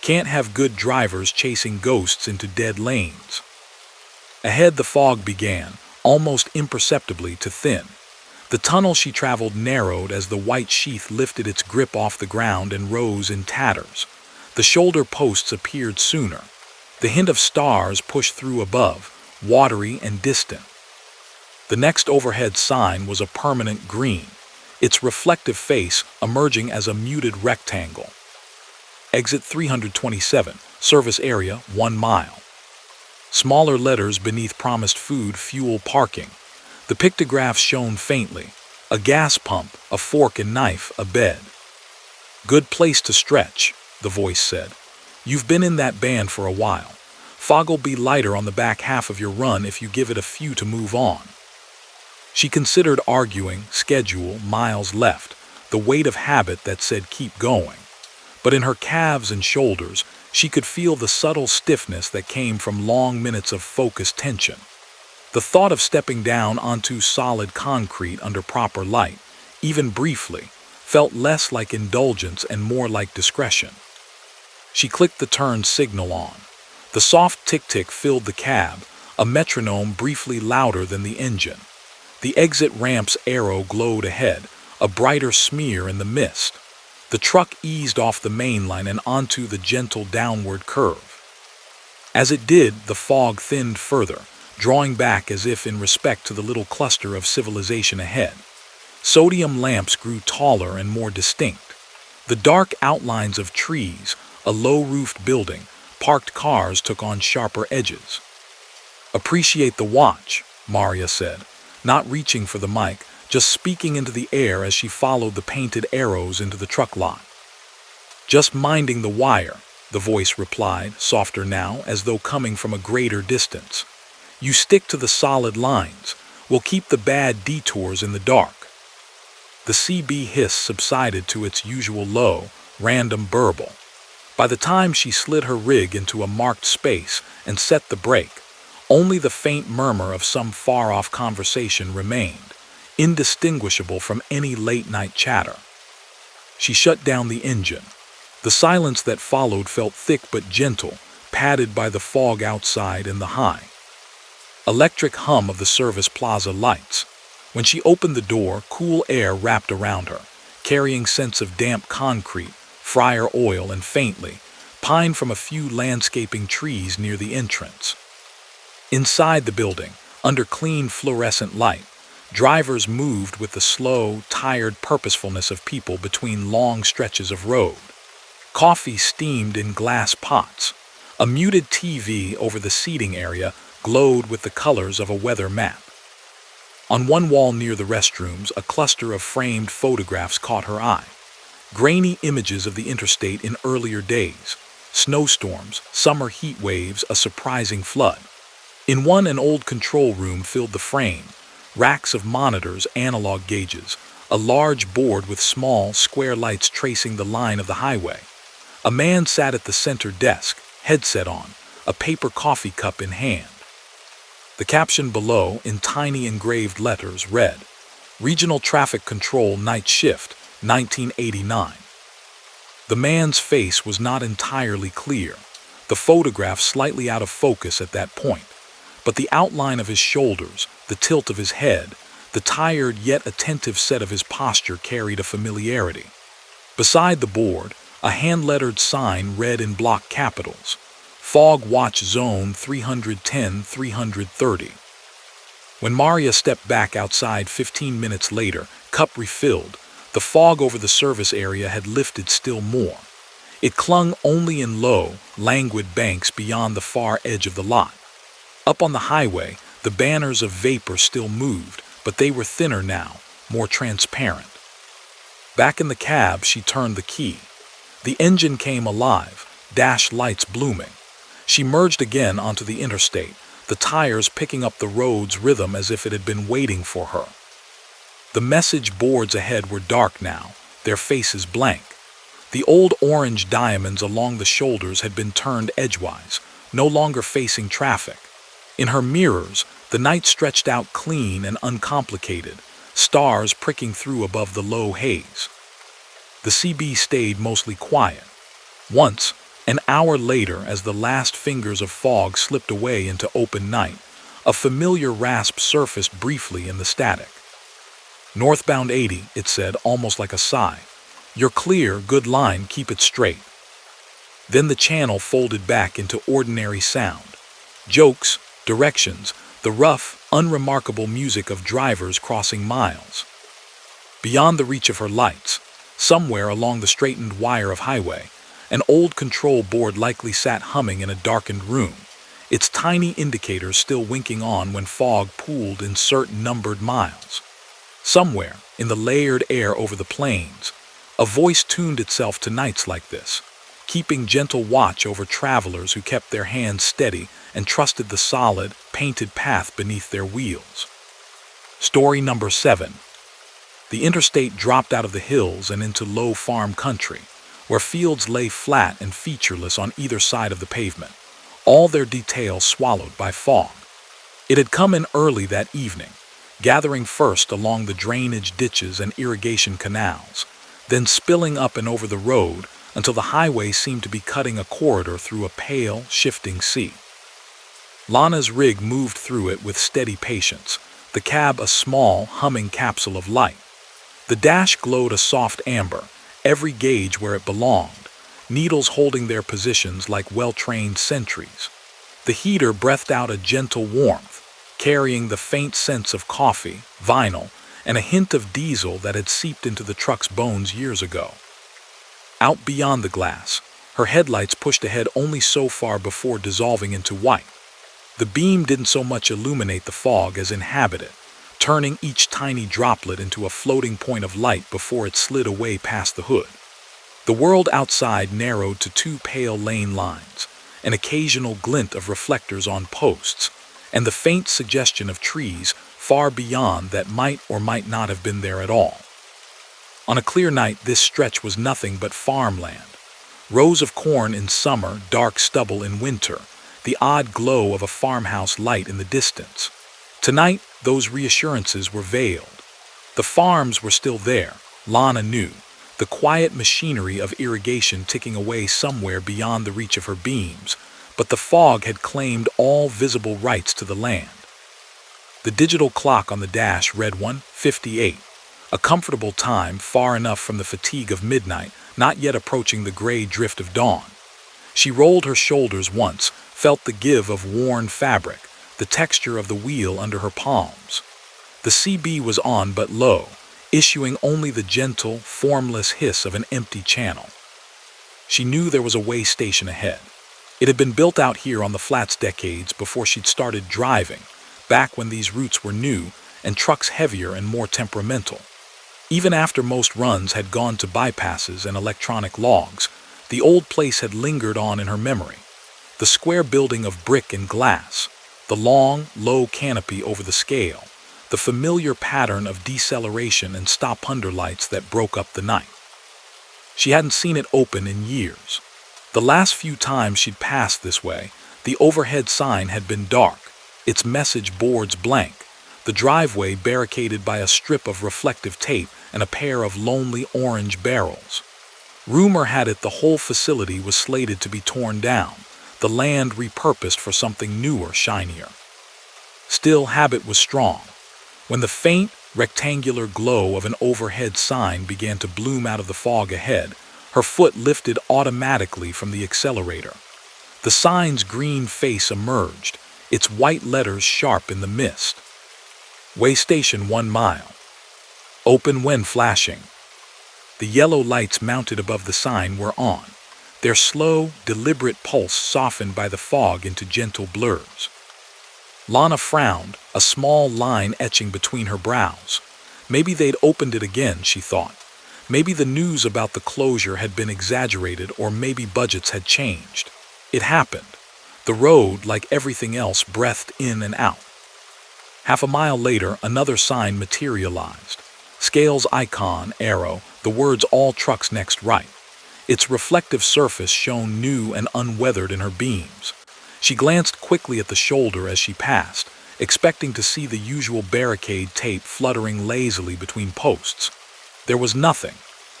Can't have good drivers chasing ghosts into dead lanes. Ahead the fog began, almost imperceptibly, to thin. The tunnel she traveled narrowed as the white sheath lifted its grip off the ground and rose in tatters. The shoulder posts appeared sooner. The hint of stars pushed through above, watery and distant. The next overhead sign was a permanent green, its reflective face emerging as a muted rectangle. "Exit 327, service area 1 mile." Smaller letters beneath promised food, fuel, parking. The pictographs shone faintly. A gas pump, a fork and knife, a bed. "Good place to stretch," the voice said. "You've been in that band for a while. Fog'll be lighter on the back half of your run if you give it a few to move on." She considered arguing, schedule, miles left, the weight of habit that said keep going. But in her calves and shoulders, she could feel the subtle stiffness that came from long minutes of focused tension. The thought of stepping down onto solid concrete under proper light, even briefly, felt less like indulgence and more like discretion. She clicked the turn signal on. The soft tick-tick filled the cab, a metronome briefly louder than the engine. The exit ramp's arrow glowed ahead, a brighter smear in the mist. The truck eased off the main line and onto the gentle downward curve. As it did, the fog thinned further, drawing back as if in respect to the little cluster of civilization ahead. Sodium lamps grew taller and more distinct. The dark outlines of trees, a low-roofed building, parked cars took on sharper edges. "Appreciate the watch," Maria said, not reaching for the mic, just speaking into the air as she followed the painted arrows into the truck lot. "Just minding the wire," the voice replied, softer now, as though coming from a greater distance. "You stick to the solid lines. We'll keep the bad detours in the dark." The CB hiss subsided to its usual low, random burble. By the time she slid her rig into a marked space and set the brake, only the faint murmur of some far-off conversation remained, indistinguishable from any late-night chatter. She shut down the engine. The silence that followed felt thick but gentle, padded by the fog outside and the high, electric hum of the service plaza lights. When she opened the door, cool air wrapped around her, carrying scents of damp concrete, fryer oil, and faintly, pine from a few landscaping trees near the entrance. Inside the building, under clean fluorescent light, Drivers moved with the slow, tired purposefulness of people between long stretches of road. Coffee steamed in glass pots. A muted TV over the seating area glowed with the colors of a weather map. On one wall near the restrooms, a cluster of framed photographs caught her eye. Grainy images of the interstate in earlier days. Snowstorms, summer heat waves, a surprising flood. In one, an old control room filled the frame. Racks of monitors, analog gauges, a large board with small, square lights tracing the line of the highway. A man sat at the center desk, headset on, a paper coffee cup in hand. The caption below, in tiny engraved letters, read, "Regional Traffic Control Night Shift, 1989. The man's face was not entirely clear, the photograph slightly out of focus at that point, but the outline of his shoulders, the tilt of his head, the tired yet attentive set of his posture carried a familiarity. Beside the board, a hand-lettered sign read in block capitals, Fog Watch Zone 310-330. When Maria stepped back outside 15 minutes later, cup refilled, the fog over the service area had lifted still more. It clung only in low, languid banks beyond the far edge of the lot. Up on the highway, the banners of vapor still moved, but they were thinner now, more transparent. Back in the cab, she turned the key. The engine came alive, dash lights blooming. She merged again onto the interstate, the tires picking up the road's rhythm as if it had been waiting for her. The message boards ahead were dark now, their faces blank. The old orange diamonds along the shoulders had been turned edgewise, no longer facing traffic. In her mirrors, the night stretched out clean and uncomplicated, stars pricking through above the low haze. The CB stayed mostly quiet. Once, an hour later, as the last fingers of fog slipped away into open night, a familiar rasp surfaced briefly in the static. "Northbound 80, it said, almost like a sigh. "You're clear, good line, keep it straight." Then the channel folded back into ordinary sound. Jokes, directions, the rough, unremarkable music of drivers crossing miles. Beyond the reach of her lights, somewhere along the straightened wire of highway, an old control board likely sat humming in a darkened room, its tiny indicators still winking on when fog pooled in certain numbered miles. Somewhere, in the layered air over the plains, a voice tuned itself to nights like this, keeping gentle watch over travelers who kept their hands steady and trusted the solid, painted path beneath their wheels. Story number 7. The interstate dropped out of the hills and into low farm country, where fields lay flat and featureless on either side of the pavement, all their detail swallowed by fog. It had come in early that evening, gathering first along the drainage ditches and irrigation canals, then spilling up and over the road until the highway seemed to be cutting a corridor through a pale, shifting sea. Lana's rig moved through it with steady patience, the cab a small, humming capsule of light. The dash glowed a soft amber, every gauge where it belonged, needles holding their positions like well-trained sentries. The heater breathed out a gentle warmth, carrying the faint sense of coffee, vinyl, and a hint of diesel that had seeped into the truck's bones years ago. Out beyond the glass, her headlights pushed ahead only so far before dissolving into white. The beam didn't so much illuminate the fog as inhabit it, turning each tiny droplet into a floating point of light before it slid away past the hood. The world outside narrowed to two pale lane lines, an occasional glint of reflectors on posts, and the faint suggestion of trees far beyond that might or might not have been there at all. On a clear night, this stretch was nothing but farmland. Rows of corn in summer, dark stubble in winter, the odd glow of a farmhouse light in the distance. Tonight, those reassurances were veiled. The farms were still there, Lana knew, the quiet machinery of irrigation ticking away somewhere beyond the reach of her beams, but the fog had claimed all visible rights to the land. The digital clock on the dash read 1:58, a comfortable time far enough from the fatigue of midnight, not yet approaching the gray drift of dawn. She rolled her shoulders once, felt the give of worn fabric, the texture of the wheel under her palms. The CB was on but low, issuing only the gentle, formless hiss of an empty channel. She knew there was a way station ahead. It had been built out here on the flats decades before she'd started driving, back when these routes were new and trucks heavier and more temperamental. Even after most runs had gone to bypasses and electronic logs, the old place had lingered on in her memory. The square building of brick and glass, the long, low canopy over the scale, the familiar pattern of deceleration and stop-under lights that broke up the night. She hadn't seen it open in years. The last few times she'd passed this way, the overhead sign had been dark, its message boards blank, the driveway barricaded by a strip of reflective tape and a pair of lonely orange barrels. Rumor had it the whole facility was slated to be torn down, the land repurposed for something newer, shinier. Still, habit was strong. When the faint, rectangular glow of an overhead sign began to bloom out of the fog ahead, her foot lifted automatically from the accelerator. The sign's green face emerged, its white letters sharp in the mist. Way station 1 mile. Open when flashing. The yellow lights mounted above the sign were on, their slow, deliberate pulse softened by the fog into gentle blurs. Lana frowned, a small line etching between her brows. Maybe they'd opened it again, she thought. Maybe the news about the closure had been exaggerated, or maybe budgets had changed. It happened. The road, like everything else, breathed in and out. Half a mile later, another sign materialized. Scale's icon, arrow, the words "all trucks next right." Its reflective surface shone new and unweathered in her beams. She glanced quickly at the shoulder as she passed, expecting to see the usual barricade tape fluttering lazily between posts. There was nothing,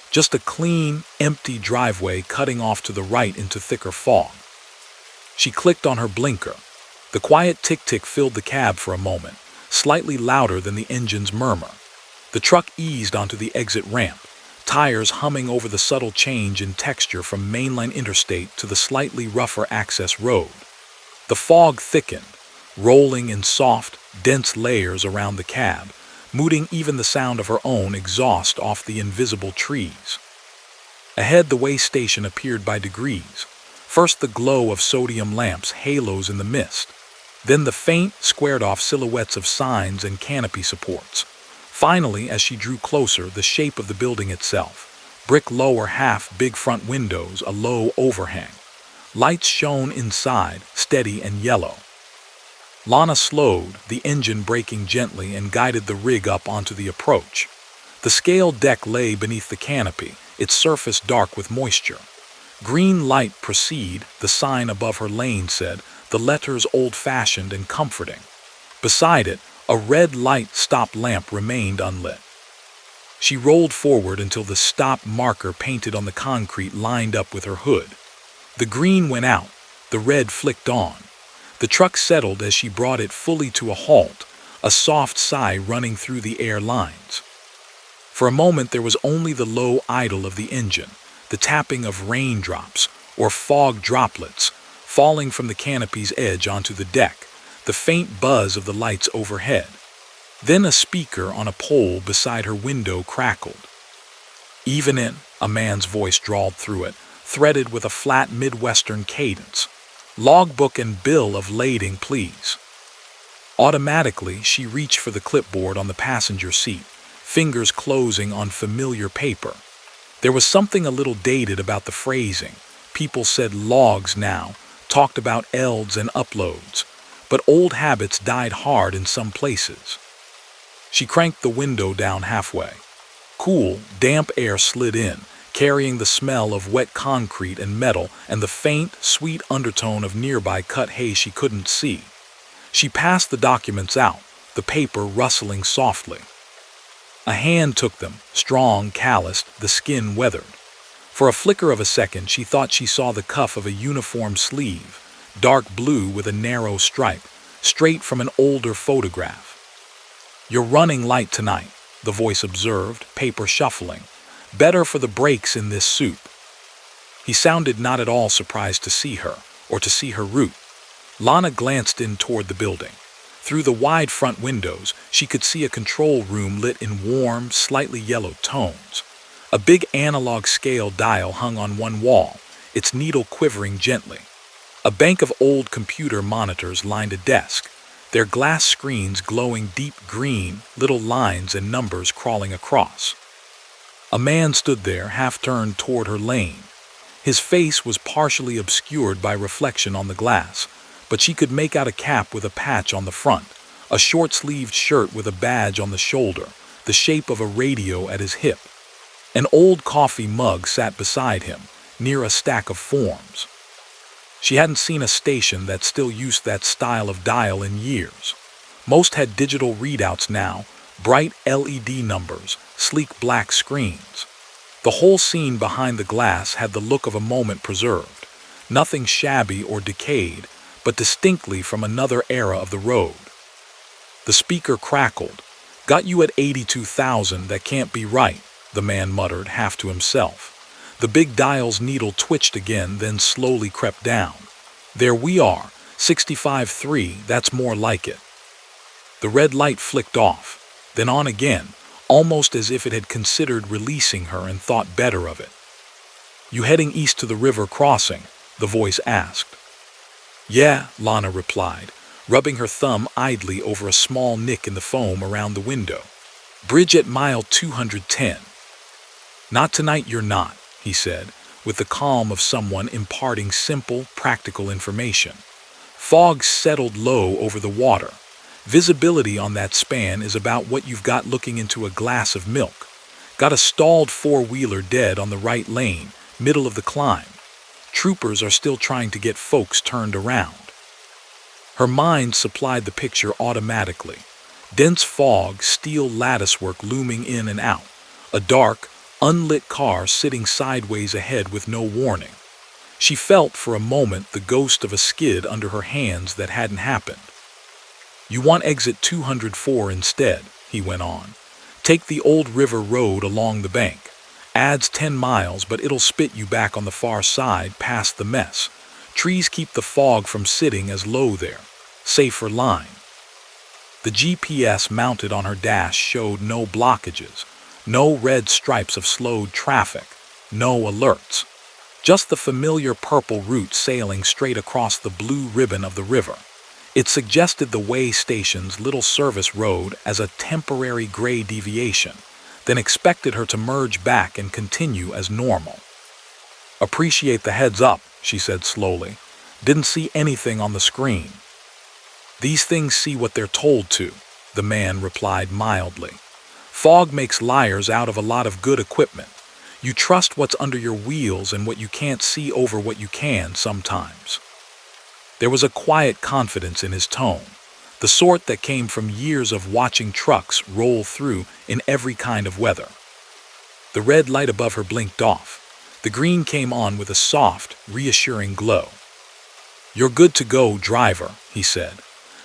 just a clean, empty driveway cutting off to the right into thicker fog. She clicked on her blinker. The quiet tick-tick filled the cab for a moment, slightly louder than the engine's murmur. The truck eased onto the exit ramp, tires humming over the subtle change in texture from mainline interstate to the slightly rougher access road. The fog thickened, rolling in soft, dense layers around the cab, muting even the sound of her own exhaust off the invisible trees. Ahead, the way station appeared by degrees. First the glow of sodium lamps, halos in the mist. Then the faint, squared-off silhouettes of signs and canopy supports. Finally, as she drew closer, the shape of the building itself. Brick lower half, big front windows, a low overhang. Lights shone inside, steady and yellow. Lana slowed, the engine braking gently, and guided the rig up onto the approach. The scale deck lay beneath the canopy, its surface dark with moisture. Green light proceed, the sign above her lane said, the letters old-fashioned and comforting. Beside it, a red light stop lamp remained unlit. She rolled forward until the stop marker painted on the concrete lined up with her hood. The green went out, the red flicked on. The truck settled as she brought it fully to a halt, a soft sigh running through the air lines. For a moment there was only the low idle of the engine, the tapping of raindrops or fog droplets falling from the canopy's edge onto the deck, the faint buzz of the lights overhead. Then a speaker on a pole beside her window crackled. "Even in," a man's voice drawled through it, threaded with a flat Midwestern cadence. "Logbook and bill of lading, please." Automatically, she reached for the clipboard on the passenger seat, fingers closing on familiar paper. There was something a little dated about the phrasing. People said logs now, talked about elds and uploads, but old habits died hard in some places. She cranked the window down halfway. Cool, damp air slid in, carrying the smell of wet concrete and metal and the faint, sweet undertone of nearby cut hay she couldn't see. She passed the documents out, the paper rustling softly. A hand took them, strong, calloused, the skin weathered. For a flicker of a second, she thought she saw the cuff of a uniform sleeve, dark blue with a narrow stripe, straight from an older photograph. "You're running light tonight," the voice observed, paper shuffling. "Better for the breaks in this soup." He sounded not at all surprised to see her, or to see her route. Lana glanced in toward the building. Through the wide front windows, she could see a control room lit in warm, slightly yellow tones. A big analog scale dial hung on one wall, its needle quivering gently. A bank of old computer monitors lined a desk, their glass screens glowing deep green, little lines and numbers crawling across. A man stood there, half-turned toward her lane. His face was partially obscured by reflection on the glass, but she could make out a cap with a patch on the front, a short-sleeved shirt with a badge on the shoulder, the shape of a radio at his hip. An old coffee mug sat beside him, near a stack of forms. She hadn't seen a station that still used that style of dial in years. Most had digital readouts now, bright LED numbers, sleek black screens. The whole scene behind the glass had the look of a moment preserved, nothing shabby or decayed, but distinctly from another era of the road. The speaker crackled. "Got you at 82,000, that can't be right," the man muttered, half to himself. The big dial's needle twitched again, then slowly crept down. "There we are, 65.3, that's more like it." The red light flicked off, then on again, almost as if it had considered releasing her and thought better of it. "You heading east to the river crossing?" the voice asked. "Yeah," Lana replied, rubbing her thumb idly over a small nick in the foam around the window. "Bridge at mile 210. "Not tonight, you're not," he said, with the calm of someone imparting simple, practical information. Fog settled low over the water. Visibility on that span is about what you've got looking into a glass of milk. Got a stalled four-wheeler dead on the right lane, middle of the climb. Troopers are still trying to get folks turned around. Her mind supplied the picture automatically. Dense fog, steel latticework looming in and out. A dark, unlit car sitting sideways ahead with no warning. She felt for a moment the ghost of a skid under her hands that hadn't happened. "You want exit 204 instead," he went on. "Take the old river road along the bank. Adds 10 miles, but it'll spit you back on the far side past the mess. Trees keep the fog from sitting as low there. Safer line." The GPS mounted on her dash showed no blockages, no red stripes of slowed traffic, no alerts. Just the familiar purple route sailing straight across the blue ribbon of the river. It suggested the way station's little service road as a temporary gray deviation, then expected her to merge back and continue as normal. "Appreciate the heads up," she said slowly. "Didn't see anything on the screen." "These things see what they're told to," the man replied mildly. "Fog makes liars out of a lot of good equipment. You trust what's under your wheels and what you can't see over what you can sometimes." There was a quiet confidence in his tone, the sort that came from years of watching trucks roll through in every kind of weather. The red light above her blinked off. The green came on with a soft, reassuring glow. "You're good to go, driver," he said.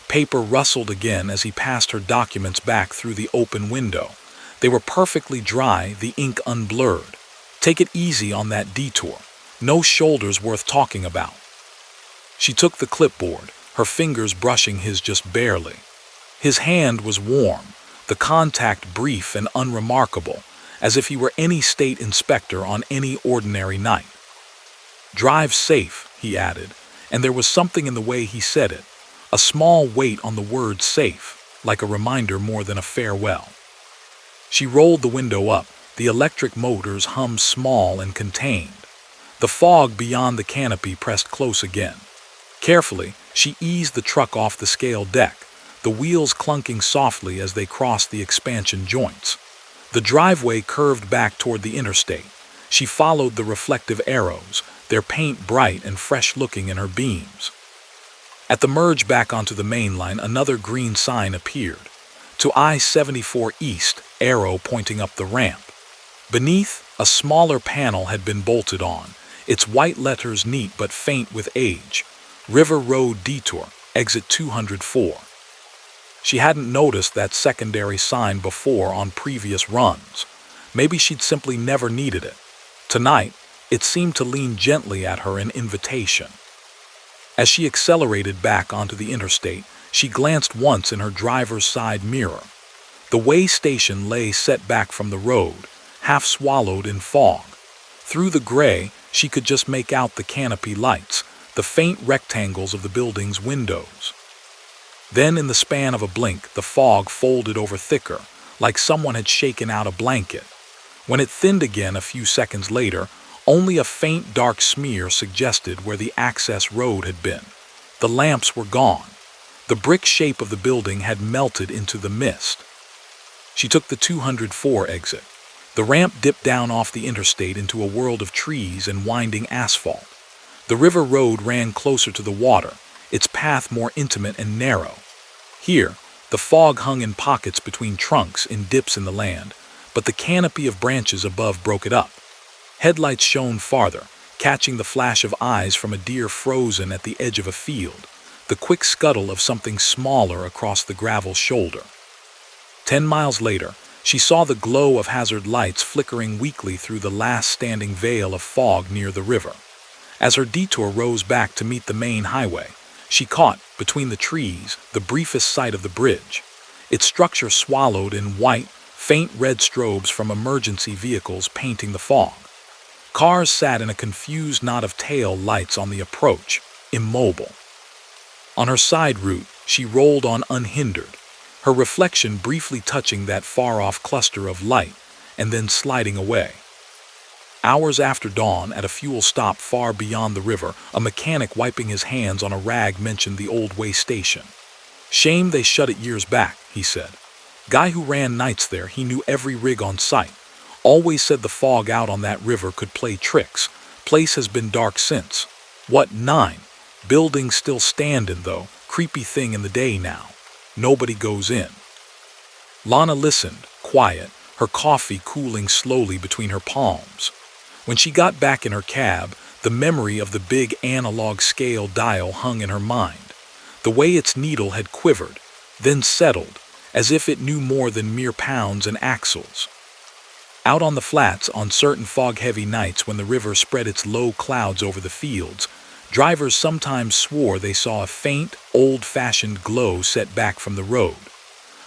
Paper rustled again as he passed her documents back through the open window. They were perfectly dry, the ink unblurred. "Take it easy on that detour. No shoulders worth talking about." She took the clipboard, her fingers brushing his just barely. His hand was warm, the contact brief and unremarkable, as if he were any state inspector on any ordinary night. "Drive safe," he added, and there was something in the way he said it, a small weight on the word safe, like a reminder more than a farewell. She rolled the window up, the electric motors hummed small and contained. The fog beyond the canopy pressed close again. Carefully, she eased the truck off the scale deck, the wheels clunking softly as they crossed the expansion joints. The driveway curved back toward the interstate. She followed the reflective arrows, their paint bright and fresh-looking in her beams. At the merge back onto the main line, another green sign appeared. To I-74 East, arrow pointing up the ramp. Beneath, a smaller panel had been bolted on, its white letters neat but faint with age. River Road Detour, exit 204. She hadn't noticed that secondary sign before on previous runs. Maybe she'd simply never needed it. Tonight, it seemed to lean gently at her in invitation. As she accelerated back onto the interstate, She glanced once in her driver's side mirror. The way station lay set back from the road, half swallowed in fog. Through the gray, she could just make out the canopy lights, the faint rectangles of the building's windows. Then, in the span of a blink, the fog folded over thicker, like someone had shaken out a blanket. When it thinned again a few seconds later, only a faint dark smear suggested where the access road had been. The lamps were gone. The brick shape of the building had melted into the mist. She took the 204 exit. The ramp dipped down off the interstate into a world of trees and winding asphalt. The river road ran closer to the water, its path more intimate and narrow. Here, the fog hung in pockets between trunks in dips in the land, but the canopy of branches above broke it up. Headlights shone farther, catching the flash of eyes from a deer frozen at the edge of a field, the quick scuttle of something smaller across the gravel shoulder. 10 miles later, she saw the glow of hazard lights flickering weakly through the last standing veil of fog near the river. As her detour rose back to meet the main highway, she caught, between the trees, the briefest sight of the bridge. Its structure swallowed in white, faint red strobes from emergency vehicles painting the fog. Cars sat in a confused knot of tail lights on the approach, immobile. On her side route, she rolled on unhindered, her reflection briefly touching that far-off cluster of light and then sliding away. Hours after dawn, at a fuel stop far beyond the river, a mechanic wiping his hands on a rag mentioned the old way station. "Shame they shut it years back," he said. "Guy who ran nights there, he knew every rig on site. Always said the fog out on that river could play tricks. Place has been dark since. What, 9? Building still standing though, creepy thing in the day now. Nobody goes in." Lana listened, quiet, her coffee cooling slowly between her palms. When she got back in her cab, the memory of the big analog scale dial hung in her mind. The way its needle had quivered, then settled, as if it knew more than mere pounds and axles. Out on the flats, on certain fog-heavy nights when the river spread its low clouds over the fields, drivers sometimes swore they saw a faint, old-fashioned glow set back from the road.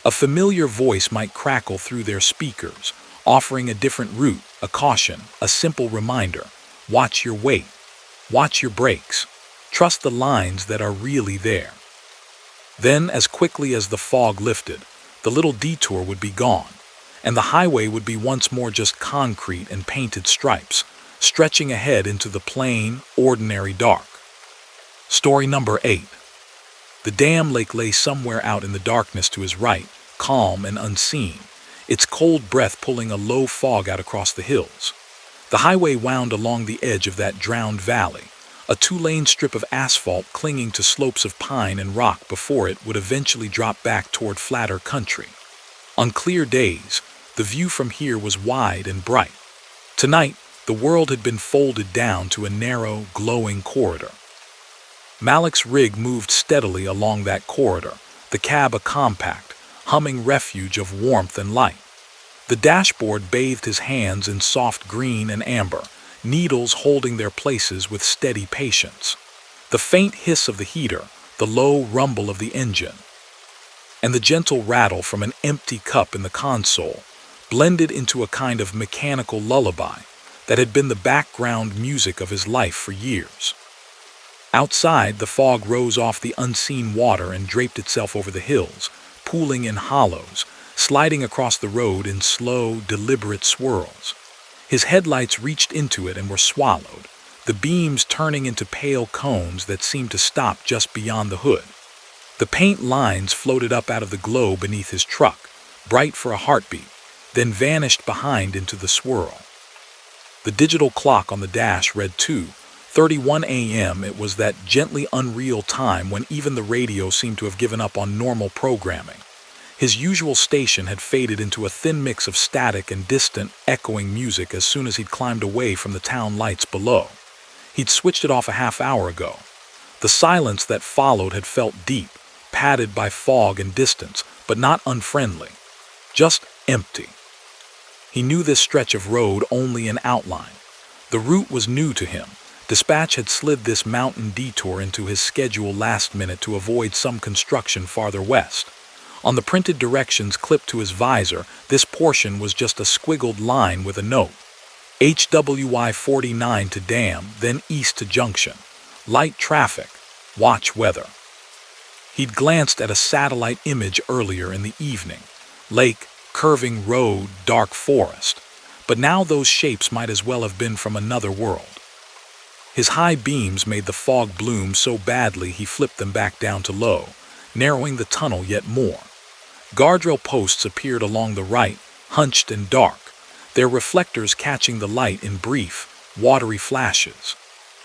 A familiar voice might crackle through their speakers, offering a different route, a caution, a simple reminder. Watch your weight. Watch your brakes. Trust the lines that are really there. Then, as quickly as the fog lifted, the little detour would be gone, and the highway would be once more just concrete and painted stripes, stretching ahead into the plain, ordinary dark. Story number 8. The dam lake lay somewhere out in the darkness to his right, calm and unseen, its cold breath pulling a low fog out across the hills. The highway wound along the edge of that drowned valley, a 2-lane strip of asphalt clinging to slopes of pine and rock before it would eventually drop back toward flatter country. On clear days, the view from here was wide and bright. Tonight, the world had been folded down to a narrow, glowing corridor. Malik's rig moved steadily along that corridor, the cab a compact, humming refuge of warmth and light. The dashboard bathed his hands in soft green and amber, needles holding their places with steady patience. The faint hiss of the heater, the low rumble of the engine, and the gentle rattle from an empty cup in the console blended into a kind of mechanical lullaby that had been the background music of his life for years. Outside, the fog rose off the unseen water and draped itself over the hills, pooling in hollows, sliding across the road in slow, deliberate swirls. His headlights reached into it and were swallowed, the beams turning into pale cones that seemed to stop just beyond the hood. The paint lines floated up out of the glow beneath his truck, bright for a heartbeat, then vanished behind into the swirl. The digital clock on the dash read 2:31 a.m. It was that gently unreal time when even the radio seemed to have given up on normal programming. His usual station had faded into a thin mix of static and distant, echoing music as soon as he'd climbed away from the town lights below. He'd switched it off a half hour ago. The silence that followed had felt deep, padded by fog and distance, but not unfriendly. Just empty. He knew this stretch of road only in outline. The route was new to him, Dispatch had slid this mountain detour into his schedule last minute to avoid some construction farther west. On the printed directions clipped to his visor, this portion was just a squiggled line with a note. HWI 49 to Dam, then east to Junction. Light traffic. Watch weather. He'd glanced at a satellite image earlier in the evening. Lake, curving road, dark forest. But now those shapes might as well have been from another world. His high beams made the fog bloom so badly he flipped them back down to low, narrowing the tunnel yet more. Guardrail posts appeared along the right, hunched and dark, their reflectors catching the light in brief, watery flashes.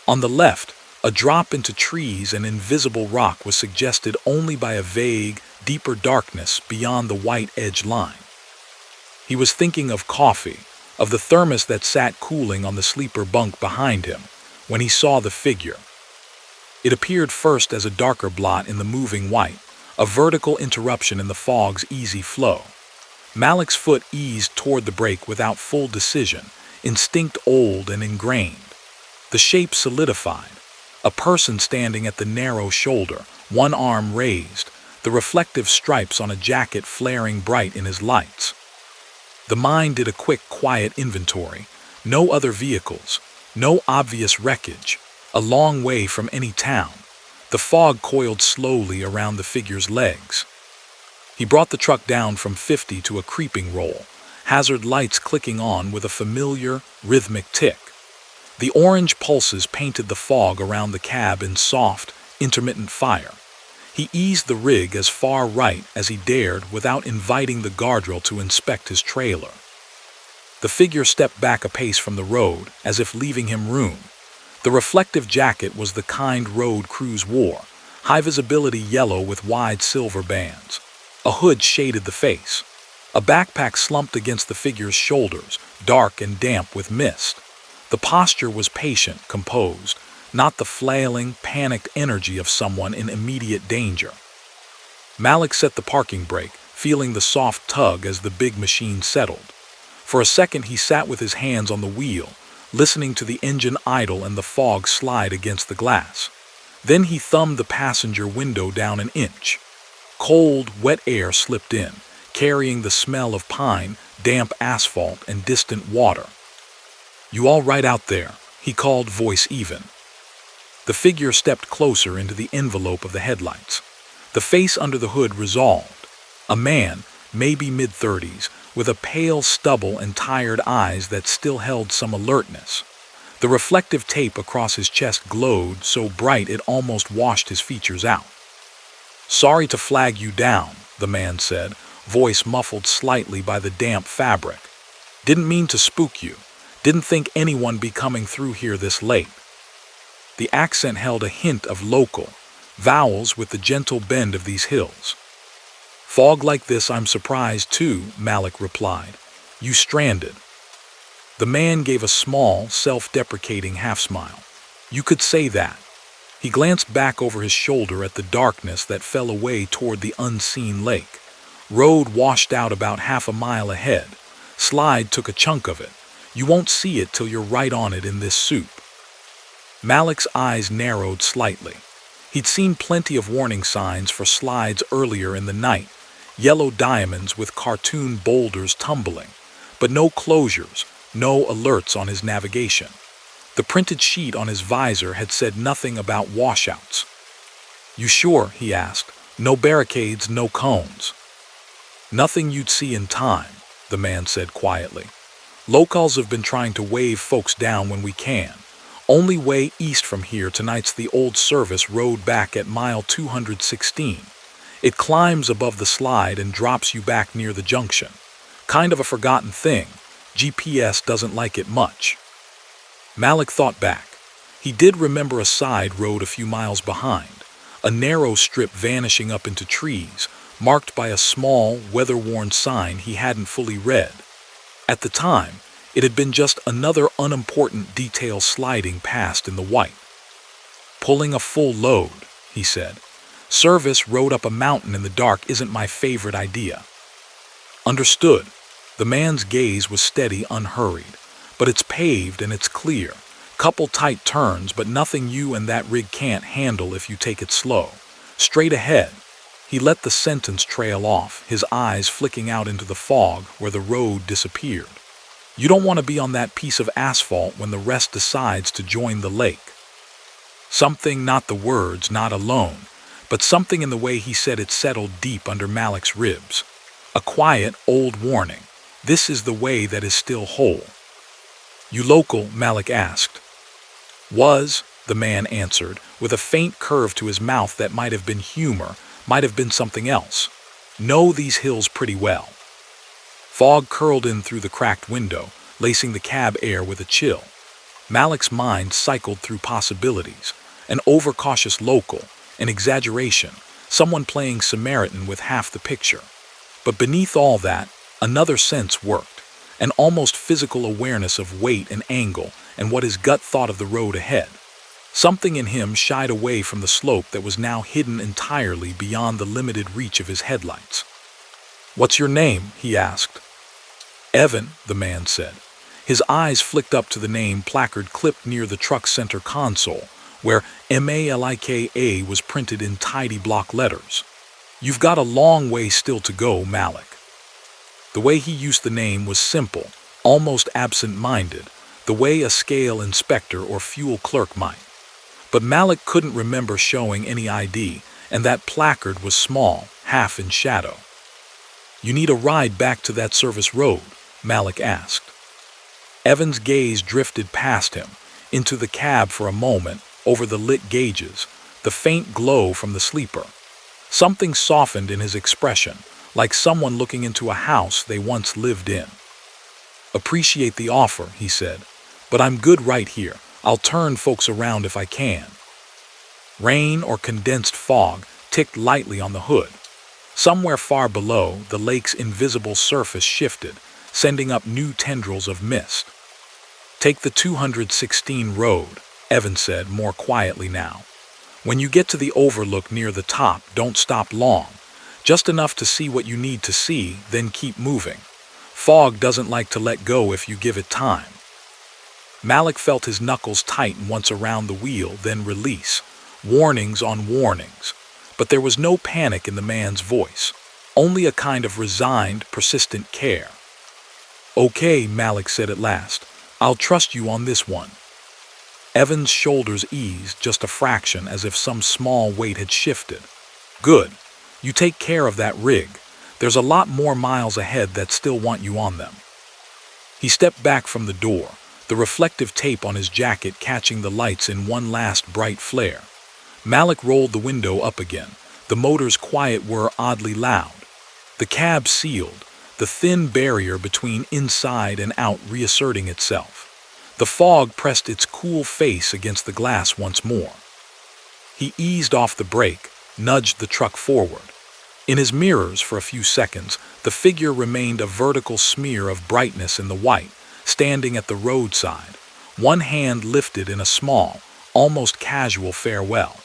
On the left, a drop into trees and invisible rock was suggested only by a vague, deeper darkness beyond the white edge line. He was thinking of coffee, of the thermos that sat cooling on the sleeper bunk behind him, when he saw the figure. It appeared first as a darker blot in the moving white, a vertical interruption in the fog's easy flow. Malik's foot eased toward the brake without full decision, instinct old and ingrained. The shape solidified. A person standing at the narrow shoulder, one arm raised, the reflective stripes on a jacket flaring bright in his lights. The mind did a quick, quiet inventory. No other vehicles, no obvious wreckage, a long way from any town. The fog coiled slowly around the figure's legs. He brought the truck down from 50 to a creeping roll, hazard lights clicking on with a familiar, rhythmic tick. The orange pulses painted the fog around the cab in soft, intermittent fire. He eased the rig as far right as he dared without inviting the guardrail to inspect his trailer. The figure stepped back a pace from the road, as if leaving him room. The reflective jacket was the kind road crews wore, high visibility yellow with wide silver bands. A hood shaded the face. A backpack slumped against the figure's shoulders, dark and damp with mist. The posture was patient, composed, not the flailing, panicked energy of someone in immediate danger. Malik set the parking brake, feeling the soft tug as the big machine settled. For a second he sat with his hands on the wheel, listening to the engine idle and the fog slide against the glass. Then he thumbed the passenger window down an inch. Cold, wet air slipped in, carrying the smell of pine, damp asphalt, and distant water. "You all right out there?" he called, voice even. The figure stepped closer into the envelope of the headlights. The face under the hood resolved. A man, maybe mid-30s, with a pale stubble and tired eyes that still held some alertness. The reflective tape across his chest glowed so bright it almost washed his features out. "Sorry to flag you down," the man said, voice muffled slightly by the damp fabric. "Didn't mean to spook you. Didn't think anyone be coming through here this late." The accent held a hint of local, vowels with the gentle bend of these hills. "Fog like this I'm surprised too," Malik replied. "You stranded." The man gave a small, self-deprecating half-smile. "You could say that." He glanced back over his shoulder at the darkness that fell away toward the unseen lake. Road washed out about half a mile ahead. Slide took a chunk of it. You won't see it till you're right on it in this soup. Malik's eyes narrowed slightly. He'd seen plenty of warning signs for slides earlier in the night, yellow diamonds with cartoon boulders tumbling, but no closures, no alerts on his navigation. The printed sheet on his visor had said nothing about washouts. "You sure?" he asked. "No barricades, no cones." "Nothing you'd see in time," the man said quietly. "Locals have been trying to wave folks down when we can. Only way east from here tonight's the old service road back at mile 216. It climbs above the slide and drops you back near the junction. Kind of a forgotten thing. GPS doesn't like it much." Malik thought back. He did remember a side road a few miles behind, a narrow strip vanishing up into trees, marked by a small, weather-worn sign he hadn't fully read. At the time, it had been just another unimportant detail sliding past in the white. "Pulling a full load," he said. "Service road up a mountain in the dark isn't my favorite idea." "Understood." The man's gaze was steady, unhurried. "But it's paved and it's clear. Couple tight turns, but nothing you and that rig can't handle if you take it slow. Straight ahead. He let the sentence trail off, his eyes flicking out into the fog where the road disappeared. You don't want to be on that piece of asphalt when the rest decides to join the lake. Something, not the words, not alone, but something in the way he said it settled deep under Malik's ribs. A quiet, old warning. This is the way that is still whole. You local? Malik asked. Was, the man answered, with a faint curve to his mouth that might have been humor, might have been something else. Know these hills pretty well. Fog curled in through the cracked window, lacing the cab air with a chill. Malik's mind cycled through possibilities. An overcautious local, an exaggeration, someone playing Samaritan with half the picture. But beneath all that, another sense worked, an almost physical awareness of weight and angle and what his gut thought of the road ahead. Something in him shied away from the slope that was now hidden entirely beyond the limited reach of his headlights. "What's your name?" he asked. "Evan," the man said. His eyes flicked up to the name placard clipped near the truck's center console, where Malika was printed in tidy block letters. "You've got a long way still to go, Malik." The way he used the name was simple, almost absent-minded, the way a scale inspector or fuel clerk might. But Malik couldn't remember showing any ID, and that placard was small, half in shadow. "You need a ride back to that service road?" Malik asked. Evan's gaze drifted past him, into the cab for a moment, over the lit gauges, the faint glow from the sleeper. Something softened in his expression, like someone looking into a house they once lived in. "Appreciate the offer," he said, "but I'm good right here. I'll turn folks around if I can." Rain or condensed fog ticked lightly on the hood. Somewhere far below, the lake's invisible surface shifted, sending up new tendrils of mist. "Take the 216 road," Evan said more quietly now. "When you get to the overlook near the top, don't stop long. Just enough to see what you need to see, then keep moving. Fog doesn't like to let go if you give it time." Malik felt his knuckles tighten once around the wheel, then release. Warnings on warnings. But there was no panic in the man's voice, only a kind of resigned, persistent care. "Okay," Malik said at last. "I'll trust you on this one." Evan's shoulders eased just a fraction, as if some small weight had shifted. "Good. You take care of that rig. There's a lot more miles ahead that still want you on them." He stepped back from the door, the reflective tape on his jacket catching the lights in one last bright flare. Malik rolled the window up again, the motor's quiet whir oddly loud. The cab sealed, the thin barrier between inside and out reasserting itself. The fog pressed its cool face against the glass once more. He eased off the brake, nudged the truck forward. In his mirrors for a few seconds, the figure remained a vertical smear of brightness in the white, standing at the roadside, one hand lifted in a small, almost casual farewell.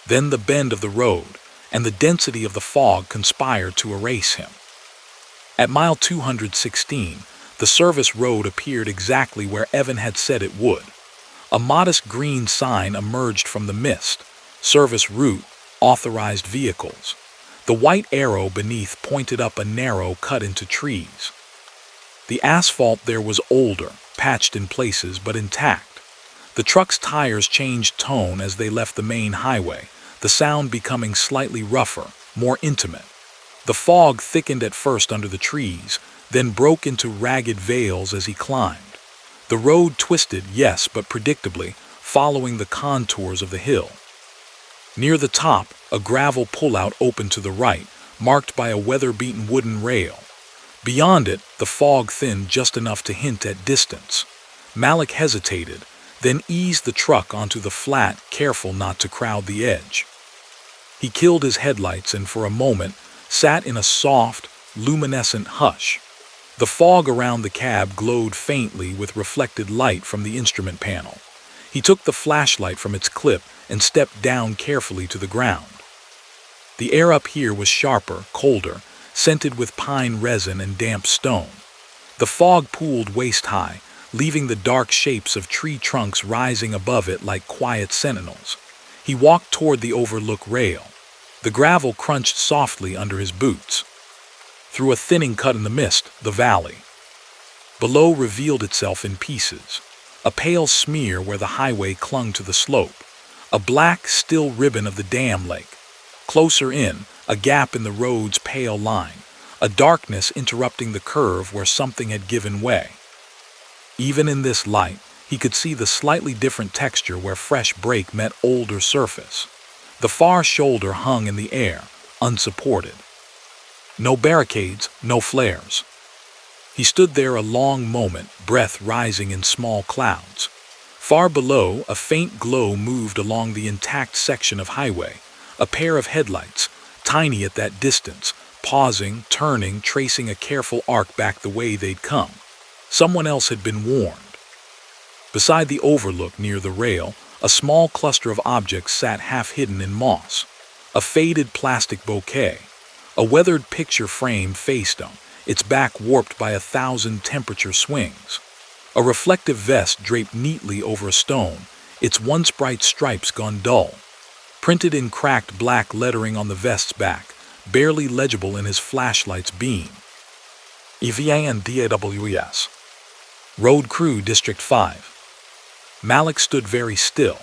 Then the bend of the road and the density of the fog conspired to erase him. At mile 216, the service road appeared exactly where Evan had said it would. A modest green sign emerged from the mist, "Service route, authorized vehicles." The white arrow beneath pointed up a narrow cut into trees. The asphalt there was older, patched in places but intact. The truck's tires changed tone as they left the main highway, the sound becoming slightly rougher, more intimate. The fog thickened at first under the trees, then broke into ragged veils as he climbed. The road twisted, yes, but predictably, following the contours of the hill. Near the top, a gravel pullout opened to the right, marked by a weather-beaten wooden rail. Beyond it, the fog thinned just enough to hint at distance. Malik hesitated, then eased the truck onto the flat, careful not to crowd the edge. He killed his headlights and for a moment sat in a soft, luminescent hush. The fog around the cab glowed faintly with reflected light from the instrument panel. He took the flashlight from its clip and stepped down carefully to the ground. The air up here was sharper, colder, scented with pine resin and damp stone. The fog pooled waist-high, leaving the dark shapes of tree trunks rising above it like quiet sentinels. He walked toward the overlook rail. The gravel crunched softly under his boots. Through a thinning cut in the mist, the valley below revealed itself in pieces. A pale smear where the highway clung to the slope. A black, still ribbon of the dam lake. Closer in, a gap in the road's pale line. A darkness interrupting the curve where something had given way. Even in this light, he could see the slightly different texture where fresh break met older surface. The far shoulder hung in the air, unsupported. No barricades, no flares. He stood there a long moment, breath rising in small clouds. Far below, a faint glow moved along the intact section of highway. A pair of headlights, tiny at that distance, pausing, turning, tracing a careful arc back the way they'd come. Someone else had been warned. Beside the overlook near the rail, a small cluster of objects sat half-hidden in moss. A faded plastic bouquet. A weathered picture frame faced him, its back warped by 1,000 temperature swings. A reflective vest draped neatly over a stone, its once bright stripes gone dull. Printed in cracked black lettering on the vest's back, barely legible in his flashlight's beam. EVANDAWES. Road Crew District 5. Malik stood very still.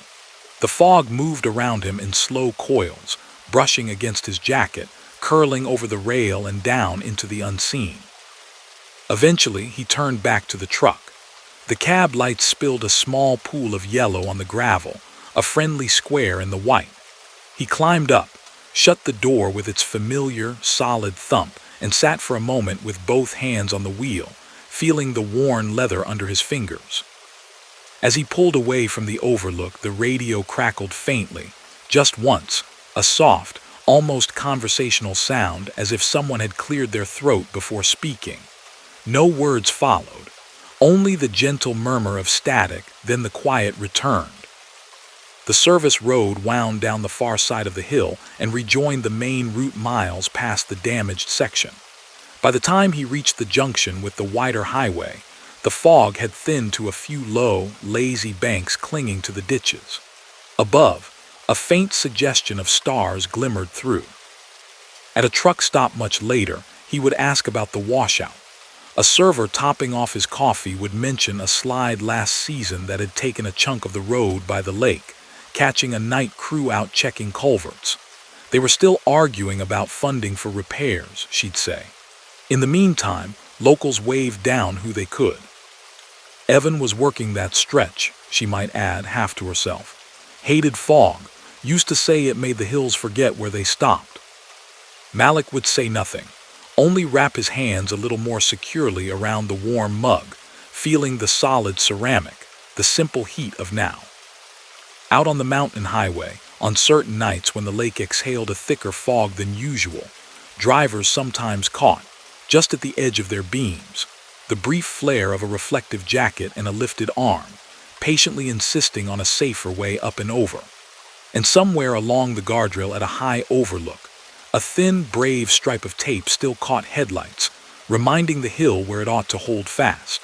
The fog moved around him in slow coils, brushing against his jacket, curling over the rail and down into the unseen. Eventually, he turned back to the truck. The cab lights spilled a small pool of yellow on the gravel, a friendly square in the white. He climbed up, shut the door with its familiar, solid thump, and sat for a moment with both hands on the wheel, feeling the worn leather under his fingers. As he pulled away from the overlook, the radio crackled faintly, just once, a soft, almost conversational sound as if someone had cleared their throat before speaking. No words followed, only the gentle murmur of static, then the quiet returned. The service road wound down the far side of the hill and rejoined the main route miles past the damaged section. By the time he reached the junction with the wider highway, the fog had thinned to a few low, lazy banks clinging to the ditches. Above, a faint suggestion of stars glimmered through. At a truck stop much later, he would ask about the washout. A server topping off his coffee would mention a slide last season that had taken a chunk of the road by the lake, catching a night crew out checking culverts. They were still arguing about funding for repairs, she'd say. In the meantime, locals waved down who they could. Evan was working that stretch, she might add, half to herself. Hated fog, used to say it made the hills forget where they stopped. Malik would say nothing, only wrap his hands a little more securely around the warm mug, feeling the solid ceramic, the simple heat of now. Out on the mountain highway, on certain nights when the lake exhaled a thicker fog than usual, drivers sometimes caught, just at the edge of their beams, the brief flare of a reflective jacket and a lifted arm, patiently insisting on a safer way up and over. And somewhere along the guardrail at a high overlook, a thin, brave stripe of tape still caught headlights, reminding the hill where it ought to hold fast.